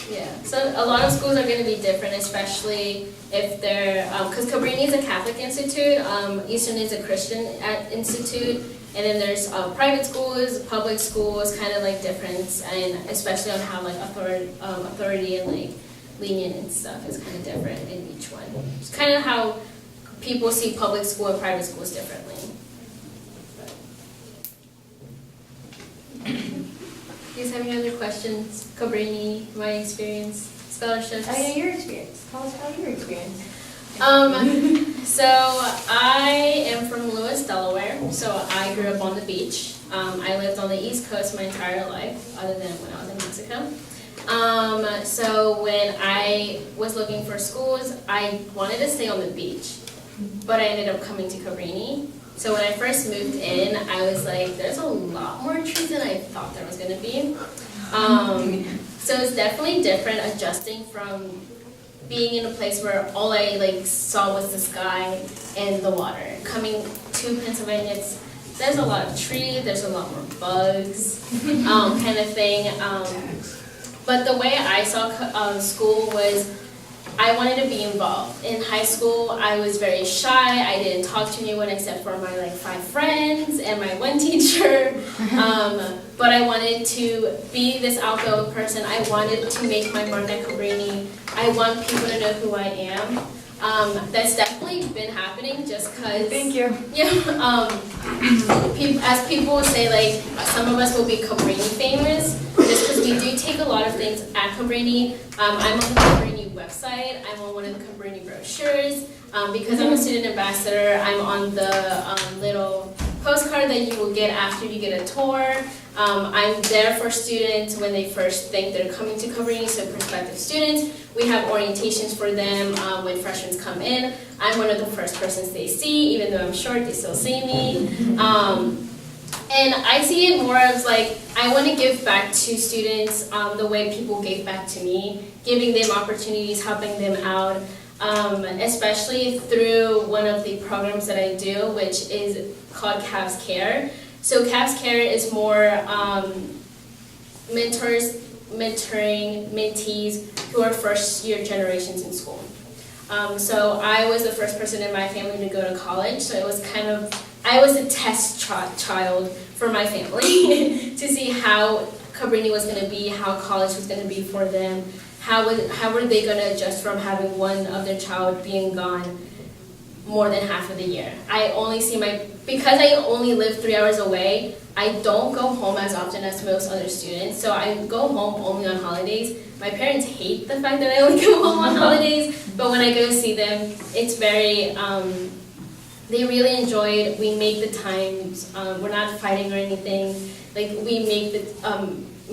Yeah, so a lot of schools are going to be different, especially if they're, because Cabrini is a Catholic institute, Eastern is a Christian institute, and then there's private schools, public schools, kind of like different, and especially on how like authority and like lenient and stuff is kind of different in each one. It's kind of how people see public school and private schools differently. Do you guys have any other questions? Cabrini, my experience, scholarships? I know your experience. Tell us about your experience. So I am from Lewis, Delaware. So I grew up on the beach. I lived on the East Coast my entire life, other than when I was in Mexico. So when I was looking for schools, I wanted to stay on the beach, but I ended up coming to Cabrini. So when I first moved in, I was like, there's a lot more trees than I thought there was going to be. So it's definitely different adjusting from being in a place where all I like saw was the sky and the water. Coming to Pennsylvania, there's a lot of trees, there's a lot more bugs, kind of thing. But the way I saw school was, I wanted to be involved. In high school, I was very shy. I didn't talk to anyone except for my like 5 friends and my one teacher. But I wanted to be this outgoing person. I wanted to make my mark at Cabrini. I want people to know who I am. That's definitely been happening just because. Thank you. Yeah. As people say, like some of us will be Cabrini famous, just because we do take a lot of things at Cabrini. I'm on the Cabrini website. I'm on one of the Cabrini brochures. Because I'm a student ambassador, I'm on the little postcard that you will get after you get a tour. I'm there for students when they first think they're coming to Cabrini, so prospective students. We have orientations for them when freshmen come in. I'm one of the first persons they see, even though I'm short, they still see me. And I see it more as like, I want to give back to students the way people gave back to me, giving them opportunities, helping them out, especially through one of the programs that I do, which is called Cavs Care. So Cavs Care is more mentoring mentees who are first-year generations in school. So I was the first person in my family to go to college, so it was kind of, I was a test child for my family to see how Cabrini was going to be, how college was going to be for them, how were they going to adjust from having one of their child being gone more than half of the year. Because I only live 3 hours away, I don't go home as often as most other students, so I go home only on holidays. My parents hate the fact that I only go home on holidays, but when I go see them, it's very, they really enjoy it. We make the times, we're not fighting or anything. Like, we make the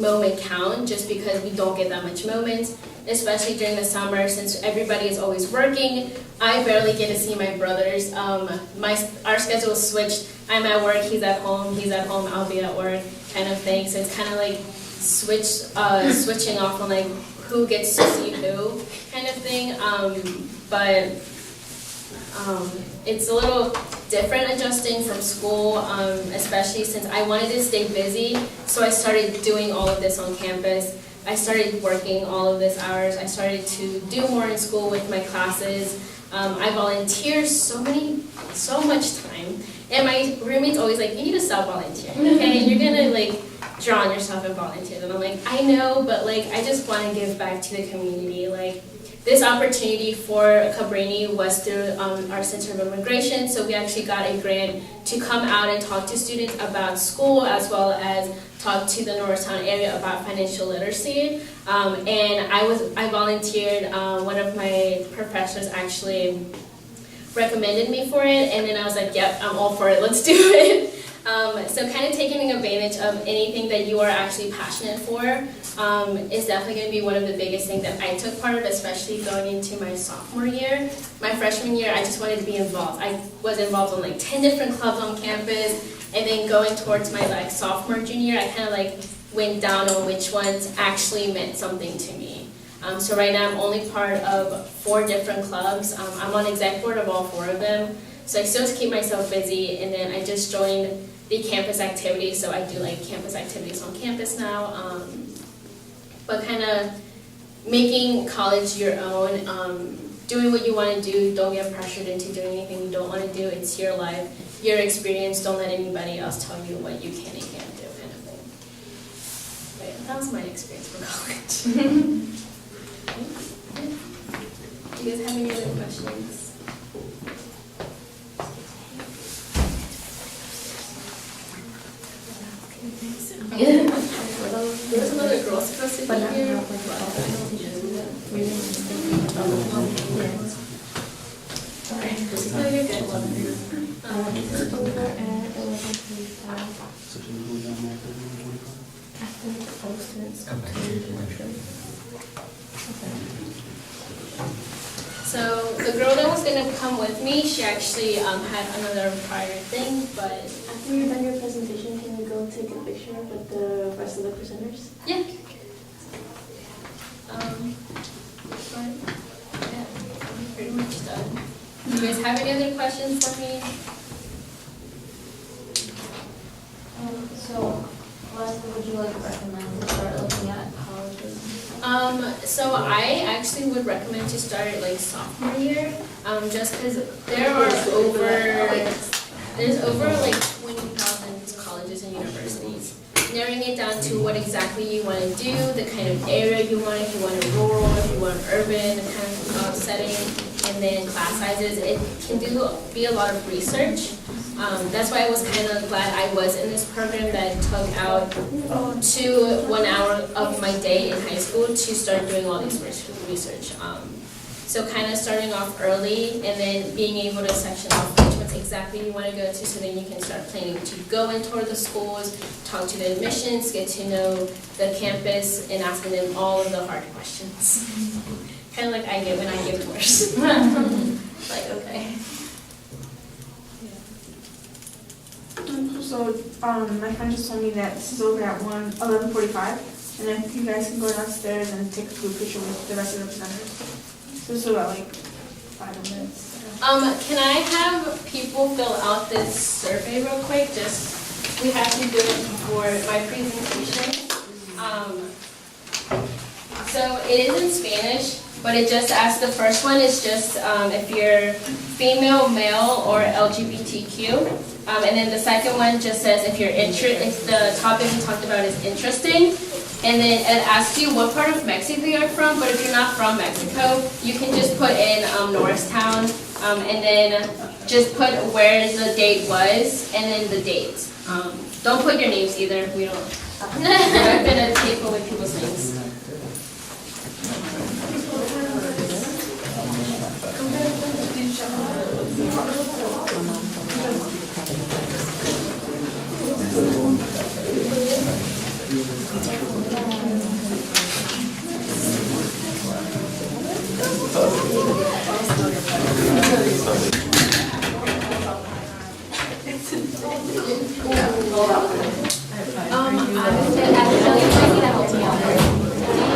moment count just because we don't get that much moments. especially during the summer since everybody is always working. I barely get to see my brothers. Our schedule is switched. I'm at work, he's at home, I'll be at work, kind of thing. So it's kind of like switching off on like who gets to see who, kind of thing. But it's a little different adjusting from school, especially since I wanted to stay busy. So I started doing all of this on campus. I started working all of these hours. I started to do more in school with my classes. I volunteer so much time. And my roommate's always like, you need to stop volunteering, okay? You're gonna like drown yourself in volunteers. And I'm like, I know, but like I just want to give back to the community. Like this opportunity for Cabrini was through our Center of Immigration. So we actually got a grant to come out and talk to students about school as well as talk to the Norristown area about financial literacy. And I volunteered. One of my professors actually recommended me for it, and then I was like, yep, I'm all for it, let's do it. So kind of taking advantage of anything that you are actually passionate for is definitely going to be one of the biggest things that I took part of, especially going into my sophomore year. My freshman year, I just wanted to be involved. I was involved in like 10 different clubs on campus, and then going towards my like sophomore, junior year, I kind of like went down on which ones actually meant something to me. So right now I'm only part of 4 different clubs. I'm on exec board of all 4 of them. So I still keep myself busy, and then I just joined the campus activities, so I do like campus activities on campus now. But kind of making college your own, doing what you want to do, don't get pressured into doing anything you don't want to do. It's your life, your experience, don't let anybody else tell you what you can and can't do, kind of thing. But yeah, that was my experience for college. Do you guys have any other questions? There was another girl supposed to be here. No, you're good. So the girl that was gonna come with me, she actually had another prior thing, but After you're done your presentation, can you go take a picture with the rest of the presenters? yeah. But yeah, I'm pretty much done. Do you guys have any other questions for me? So, what would you like recommend to start looking at colleges? So I actually would recommend to start at like sophomore year, just because there's over like 20,000 colleges and universities. Narrowing it down to what exactly you want to do, the kind of area you want, if you want a rural, if you want urban, the kind of setting, and then class sizes. It can be a lot of research. That's why I was kind of glad I was in this program that took out 1 hour of my day in high school to start doing all this research. So kind of starting off early and then being able to section off which ones exactly you want to go to, so then you can start planning to go and tour the schools, talk to the admissions, get to know the campus, and asking them all of the hard questions. Kind of like I get when I give tours. Like, okay. So, my friend just told me that this is over at 11:45, and then you guys can go downstairs and take a group picture with the rest of the presenters. So this is about like 5 minutes. Can I have people fill out this survey real quick? We have to do it for my presentation. So it is in Spanish, but it just asks, the first one is just if you're female, male, or LGBTQ. And then the second one just says if the topic we talked about is interesting. And then it asks you what part of Mexico you're from, but if you're not from Mexico, you can just put in Norristown, and then just put where the date was, and then the date. Don't put your names either, we don't. I've been a table with people's names.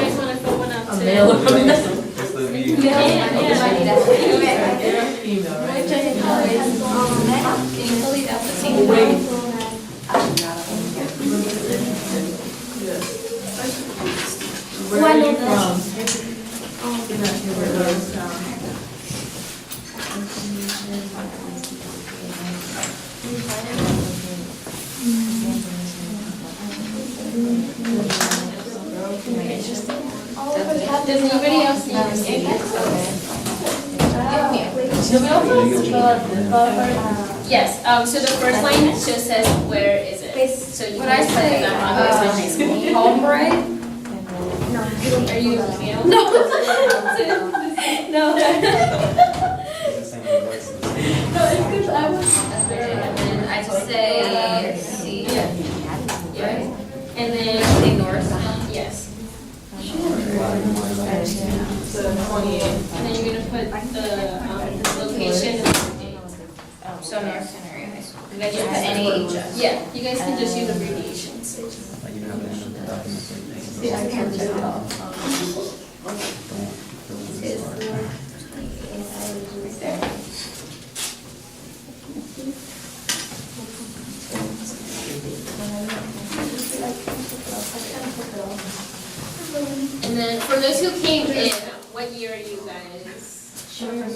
guys want to fill one up too? Where are you from? Does anybody else need an index? Yes, so the first line just says, where is it? So you Would I guys type say, that on high school. Homebrew? Are you male? No. No. And I just say, C. And then, Say north. yes. So 28. And then you're gonna put the location and the date. So North Centenary High School. You guys Just just put NAHS. Yeah, you guys can just use abbreviations. And then for those who came in, what year are you guys? Juniors.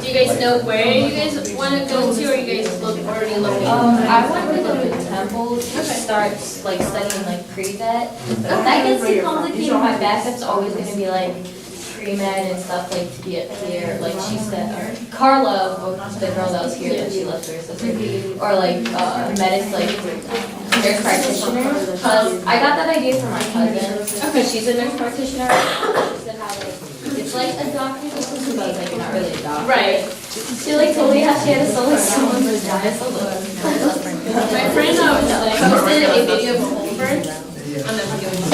Do you guys know where you guys want to go to, or you guys already looking? I wanted to go to Temple to start like studying like pre-vet. But that gets too complicated. My backup's always gonna be like pre-med and stuff like to be up here. Like she said, or Carla, the girl that was here, that she left her sister, or like medics, like nurse practitioner. I got that idea from my cousin. Okay, she's a nurse practitioner. She said how like it's like a doctor's assistant, but it's like not really a doctor. Right. She like told me how she had to sew like someone's vagina. So My friend posted a video of a home birth. I'm not giving you.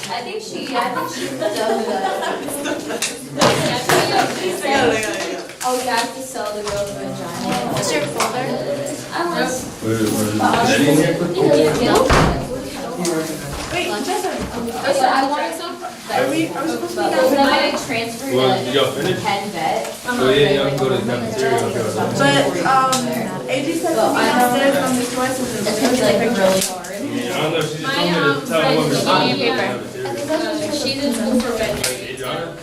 I think she does that. Oh, you have to sew the girl's vagina. What's your folder? I was. Wait, Jessica. So I wanted some. Are we supposed to be But done? I transferred Well, to did y'all finish? Penn Vet. Oh, yeah, y'all can go to the cafeteria. But, AJ said to me downstairs from the choices. It's gonna be like really hard. I don't know, she just My told me to tell her what friend, we're Amy, she's in school for Hey, veterinary. Adriana?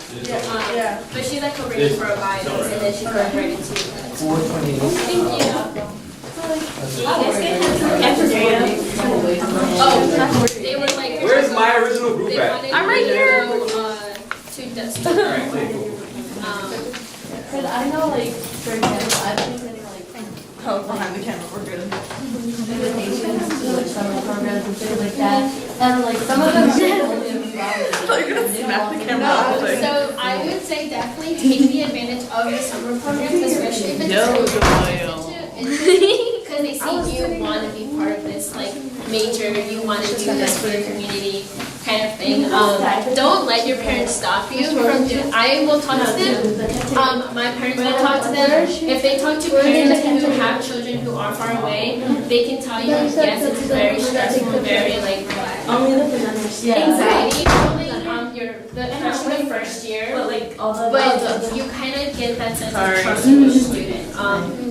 Yeah. But she's like ready for a bio, and then she's going ready to. Thank you. Oh, they were like. Where's my original group They at? wanted I'm right to here. go, to Dusty. Cause I know like, for example, I've been getting like Oh, behind the camera, we're good. invitations to like summer programs and things like that. And like some of them are only in flowers. You're gonna snap the camera off. Like. So I would say definitely take the advantage of the summer programs, especially if it's because they see you want to be part of this like major, you want to do this for your community kind of thing. Don't let your parents stop you from doing. I will talk to them. My parents will talk to them. If they talk to parents who have children who are far away, they can tell you yes, it's very stressful, very like anxiety. You're the freshman first year, but you kind of get that sense of trust with the student.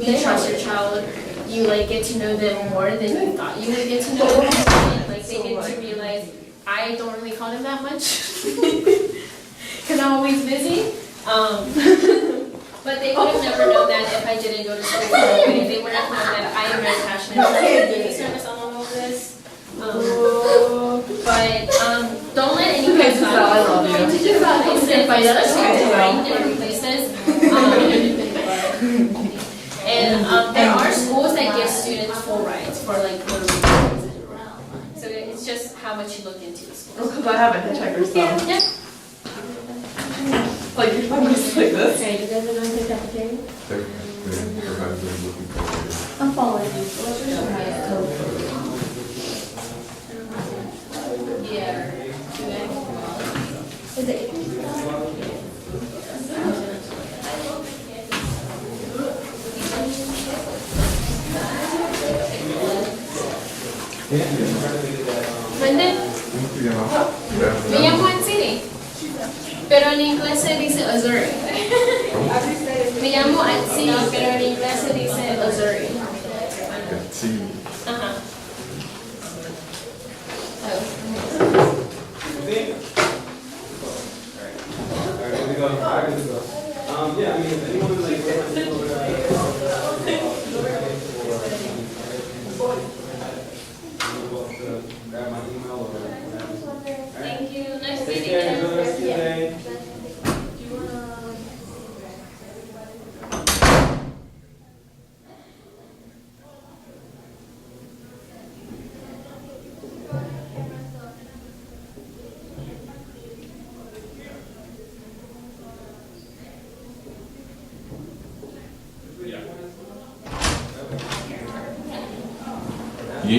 You trust your child. You like get to know them more than you thought you would get to know them. Like they get to realize I don't really call them that much because I'm always busy. But they would have never known that if I didn't go to school. They would have known that I am very passionate about service on all of this. But don't let anybody stop you from going to different places. Find different places. And there are schools that give students full rides for like motor vehicles. So it's just how much you look into the school. Because I have a hitchhiker stuff. Yeah. Like, if I'm just like this. Okay, you guys are going to the cafeteria? I'm following you. Yeah. Is it? ¿Mande? Me llamo Atsiri, pero en inglés se dice Azuri. Me llamo Atsiri, pero en inglés se dice Azuri. Ajá. Yeah, I mean, if anyone would grab my email or whatever. Thank you. Nice Take meeting care, enjoy the rest of you. your day.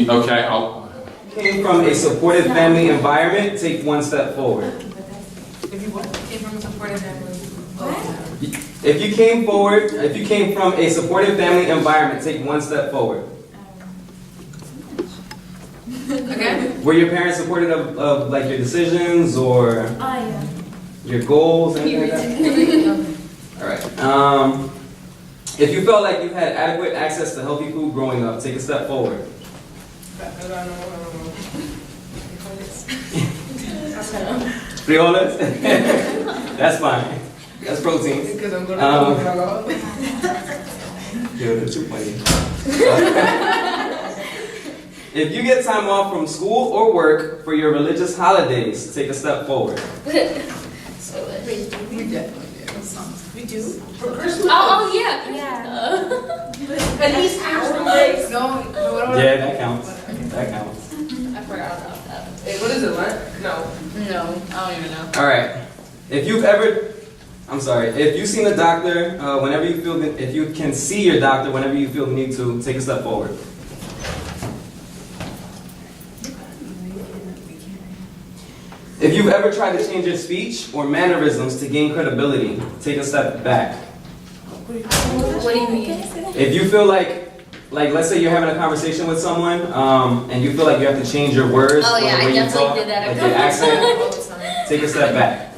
Okay, I'll. Came from a supportive family environment, take one step forward. If you what? Came from a supportive family. If you came from a supportive family environment, take one step forward. Again? Were your parents supportive of like your decisions or yeah. your goals, anything like that? All right. If you felt like you had adequate access to healthy food growing up, take a step forward. Frijoles? That's fine. That's protein. Yeah, that's too funny. If you get time off from school or work for your religious holidays, take a step forward. So We definitely do. We do. oh yeah. Yeah. At least hour breaks. No, Yeah, that counts. That counts. I forgot about that. Hey, what is it, Lent? No. No, I don't even know. All right. If you've seen a doctor, whenever you feel, if you can see your doctor whenever you feel the need to, take a step forward. If you've ever tried to change your speech or mannerisms to gain credibility, take a step back. What do you mean? If you feel like let's say you're having a conversation with someone, and you feel like you have to change your words Oh, or yeah, the I way you definitely talk, did that a like your accent, take a step back.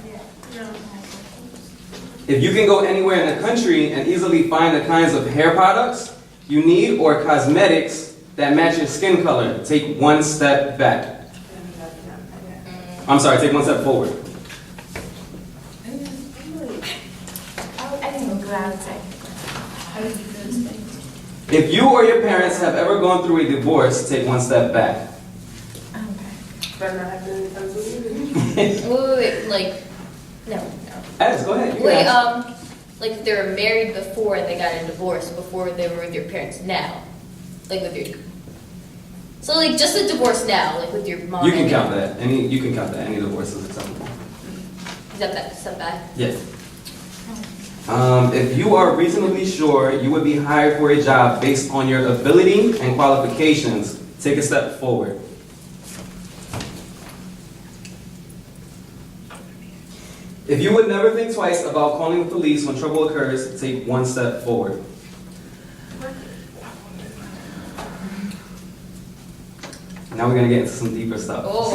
If you can go anywhere in the country and easily find the kinds of hair products you need or cosmetics that match your skin color, take one step back. I'm sorry, take one step forward. I didn't go outside. If you or your parents have ever gone through a divorce, take one step back. Wait, like, no. Alex, go ahead. You can Wait, ask. like if they were married before and they got a divorce before they were with your parents now, like with your. So like just a divorce now, like with your mom. You can and count dad. that. Any divorce is acceptable. Is that step back? Yes. If you are reasonably sure you would be hired for a job based on your ability and qualifications, take a step forward. If you would never think twice about calling the police when trouble occurs, take one step forward. Now we're going to get into some deeper stuff. Oh.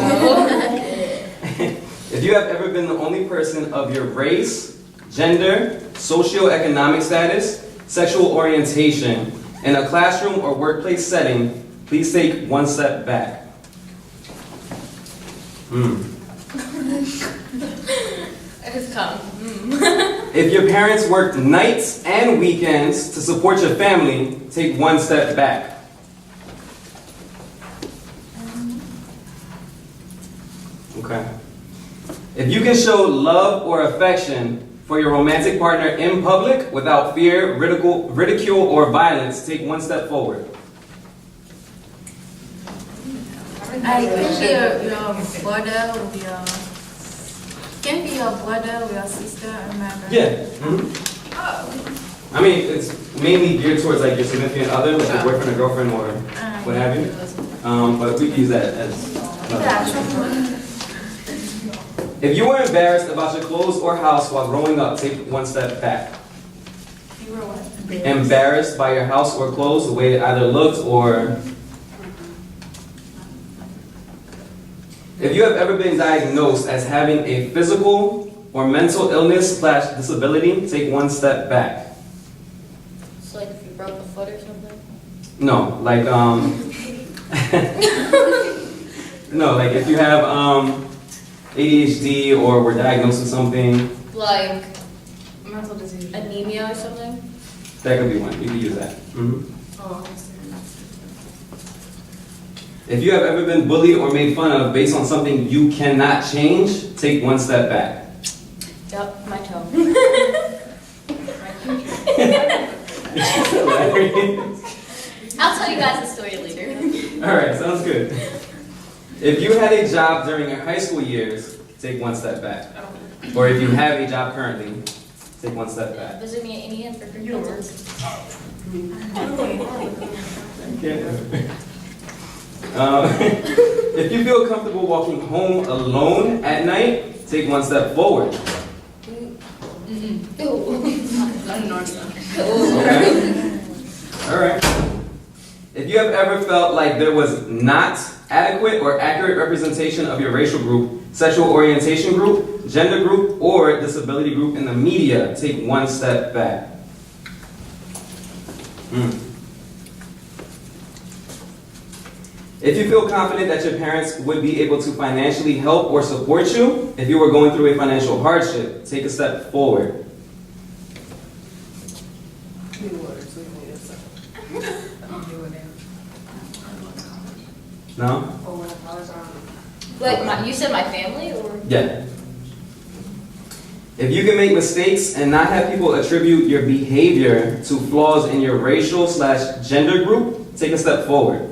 If you have ever been the only person of your race, gender, socioeconomic status, sexual orientation in a classroom or workplace setting, please take one step back. It's come. If your parents worked nights and weekends to support your family, take one step back. Okay. If you can show love or affection for your romantic partner in public without fear, ridicule, or violence, take one step forward. I can be your brother or your. Can be your brother or your sister or mother. Yeah. I mean, it's mainly geared towards like your significant other, like your boyfriend or girlfriend or what have you. But we can use that as another. If you were embarrassed about your clothes or house while growing up, take one step back. You were what? Embarrassed by your house or clothes, the way it either looked or If you have ever been diagnosed as having a physical or mental illness/disability, take one step back. So like if you broke a foot or something? No, like no, like if you have ADHD or were diagnosed with something, Like mental disease. Anemia or something? that could be one. You could use that. Oh. If you have ever been bullied or made fun of based on something you cannot change, take one step back. Yep, my toe. I'll tell you guys the story later. Alright, sounds good. If you had a job during your high school years, take one step back. Or if you have a job currently, take one step back. Visit me at Indian for free pencils. If you feel comfortable walking home alone at night, take one step forward. Alright. If you have ever felt like there was not adequate or accurate representation of your racial group, sexual orientation group, gender group, or disability group in the media, take one step back. If you feel confident that your parents would be able to financially help or support you if you were going through a financial hardship, take a step forward. No? Like you said my family or? Yeah. If you can make mistakes and not have people attribute your behavior to flaws in your racial/gender group, take a step forward.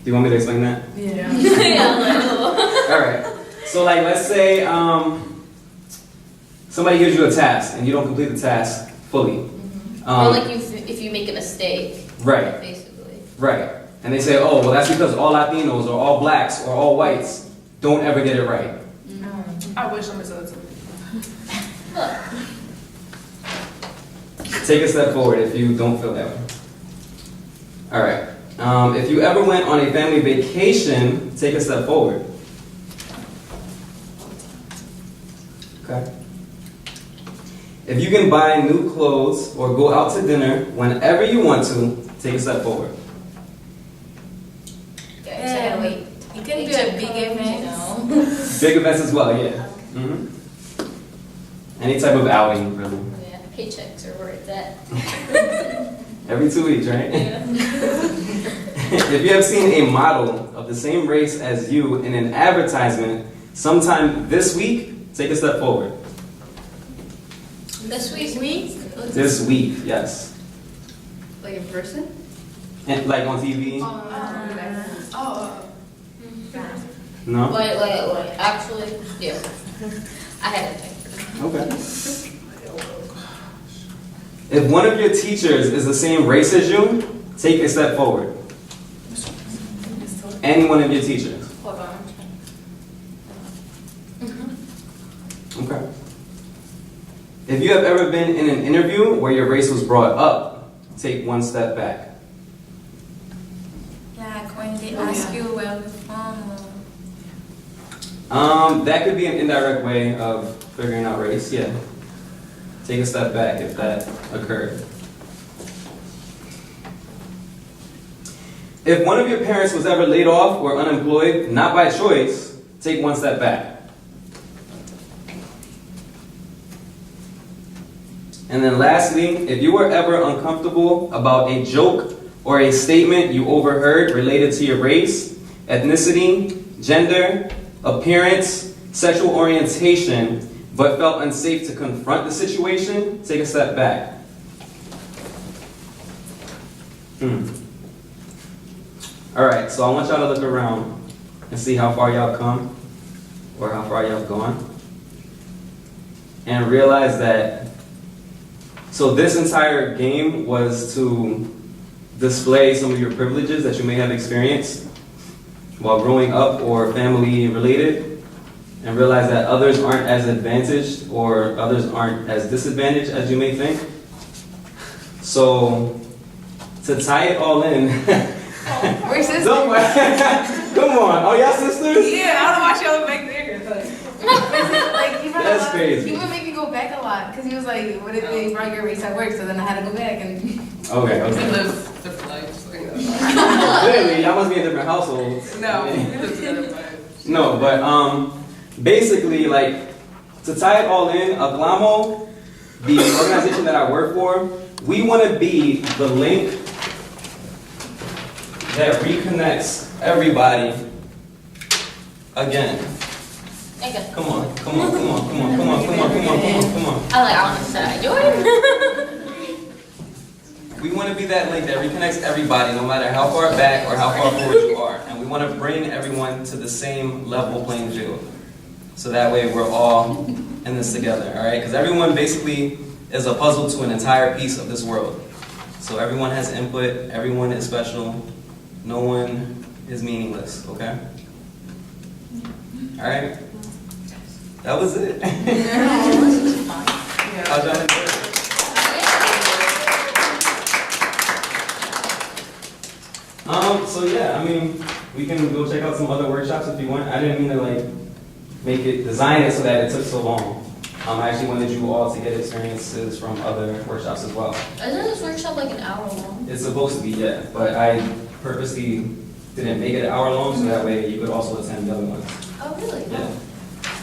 Do you want me to explain that? Yeah. Alright. So like let's say somebody gives you a task and you don't complete the task fully. Or like if you make a mistake. Right. Basically. Right. And they say, oh, well that's because all Latinos or all blacks or all whites don't ever get it right. I wish somebody said that to me. Take a step forward if you don't feel that way. Alright. If you ever went on a family vacation, take a step forward. Okay. If you can buy new clothes or go out to dinner whenever you want to, take a step forward. Wait. It can be a big event. Big events as well, yeah. Any type of outing, really. Yeah, paychecks are where it's at. Every 2 weeks, right? Yeah. If you have seen a model of the same race as you in an advertisement sometime this week, take a step forward. This week? This week, yes. Like in person? And like on TV? No? Wait. Actually, yeah. I had to think. Okay. If one of your teachers is the same race as you, take a step forward. Any one of your teachers. Hold on. Okay. If you have ever been in an interview where your race was brought up, take one step back. Like when they ask you where you're from. That could be an indirect way of figuring out race, yeah. Take a step back if that occurred. If one of your parents was ever laid off or unemployed, not by choice, take one step back. And then lastly, if you were ever uncomfortable about a joke or a statement you overheard related to your race, ethnicity, gender, appearance, sexual orientation, but felt unsafe to confront the situation, take a step back. Alright, so I want y'all to look around and see how far y'all come or how far y'all gone. And realize that, so this entire game was to display some of your privileges that you may have experienced while growing up or family related, and realize that others aren't as advantaged or others aren't as disadvantaged as you may think. So to tie it all in, We're sisters. Don't come on. Oh, y'all sisters? Yeah, I don't know why she always back there. Like, he brought That's a lot, crazy. He would make me go back a lot because he was like, "What if they brought your race at work?" So then I had to go back and. Okay, We okay. live different lives. Clearly, y'all must be in different households. No, we live together, but. No, but basically, like, to tie it all in, Aglamo, the organization that I work for, we want to be the link that reconnects everybody again. Okay. Come on, come on, come on, come on, come on, come on, come on, come on, come on. I like on the side. We want to be that link that reconnects everybody, no matter how far back or how far forward you are. And we want to bring everyone to the same level playing field. So that way we're all in this together, all right? Because everyone basically is a puzzle to an entire piece of this world. So everyone has input, everyone is special, no one is meaningless, okay? All right? That was it. How'd y'all enjoy it? So yeah, I mean, we can go check out some other workshops if you want. I didn't mean to like make it, design it so that it took so long. I actually wanted you all to get experiences from other workshops as well. Isn't this workshop like an hour long? It's supposed to be, yeah, but I purposely didn't make it an hour long so that way you could also attend the other ones. Oh, really? Yeah.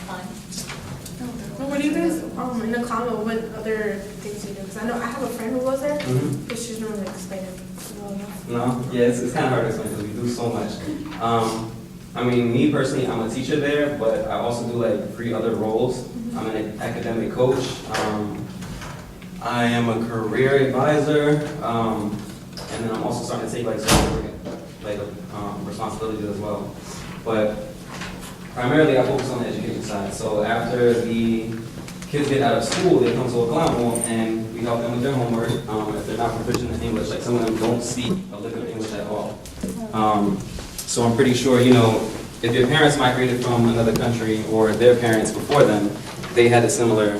Fine. Well, what do you guys, in the comment, what other things you do? Because I know I have a friend who goes there, Mm-hmm. but she's not really explaining it well enough. No, yeah, it's kind of hard to explain because we do so much. I mean, me personally, I'm a teacher there, but I also do like 3 other roles. I'm an academic coach. I am a career advisor, and then I'm also starting to take like some responsibilities as well. But primarily, I focus on the education side. So after the kids get out of school, they come to Aglamo and we help them with their homework. If they're not proficient in English, like some of them don't speak a lick of English at all. So I'm pretty sure, you know, if your parents migrated from another country or their parents before them, they had a similar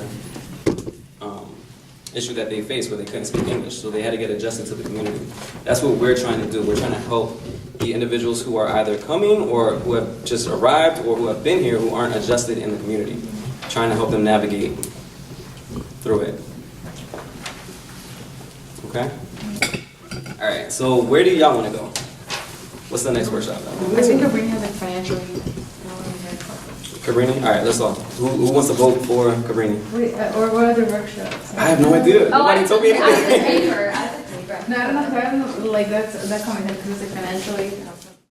issue that they faced where they couldn't speak English, so they had to get adjusted to the community. That's what we're trying to do. We're trying to help the individuals who are either coming or who have just arrived or who have been here who aren't adjusted in the community, trying to help them navigate through it. Okay? All right, so where do y'all want to go? What's the next workshop? I think Cabrini has like financial. Cabrini? All right, let's all. Who wants to vote for Cabrini? Wait, or what other workshops? I have no idea. Oh, Nobody told me anything. I have the paper. No, I don't know. Like that comment because it's like financially.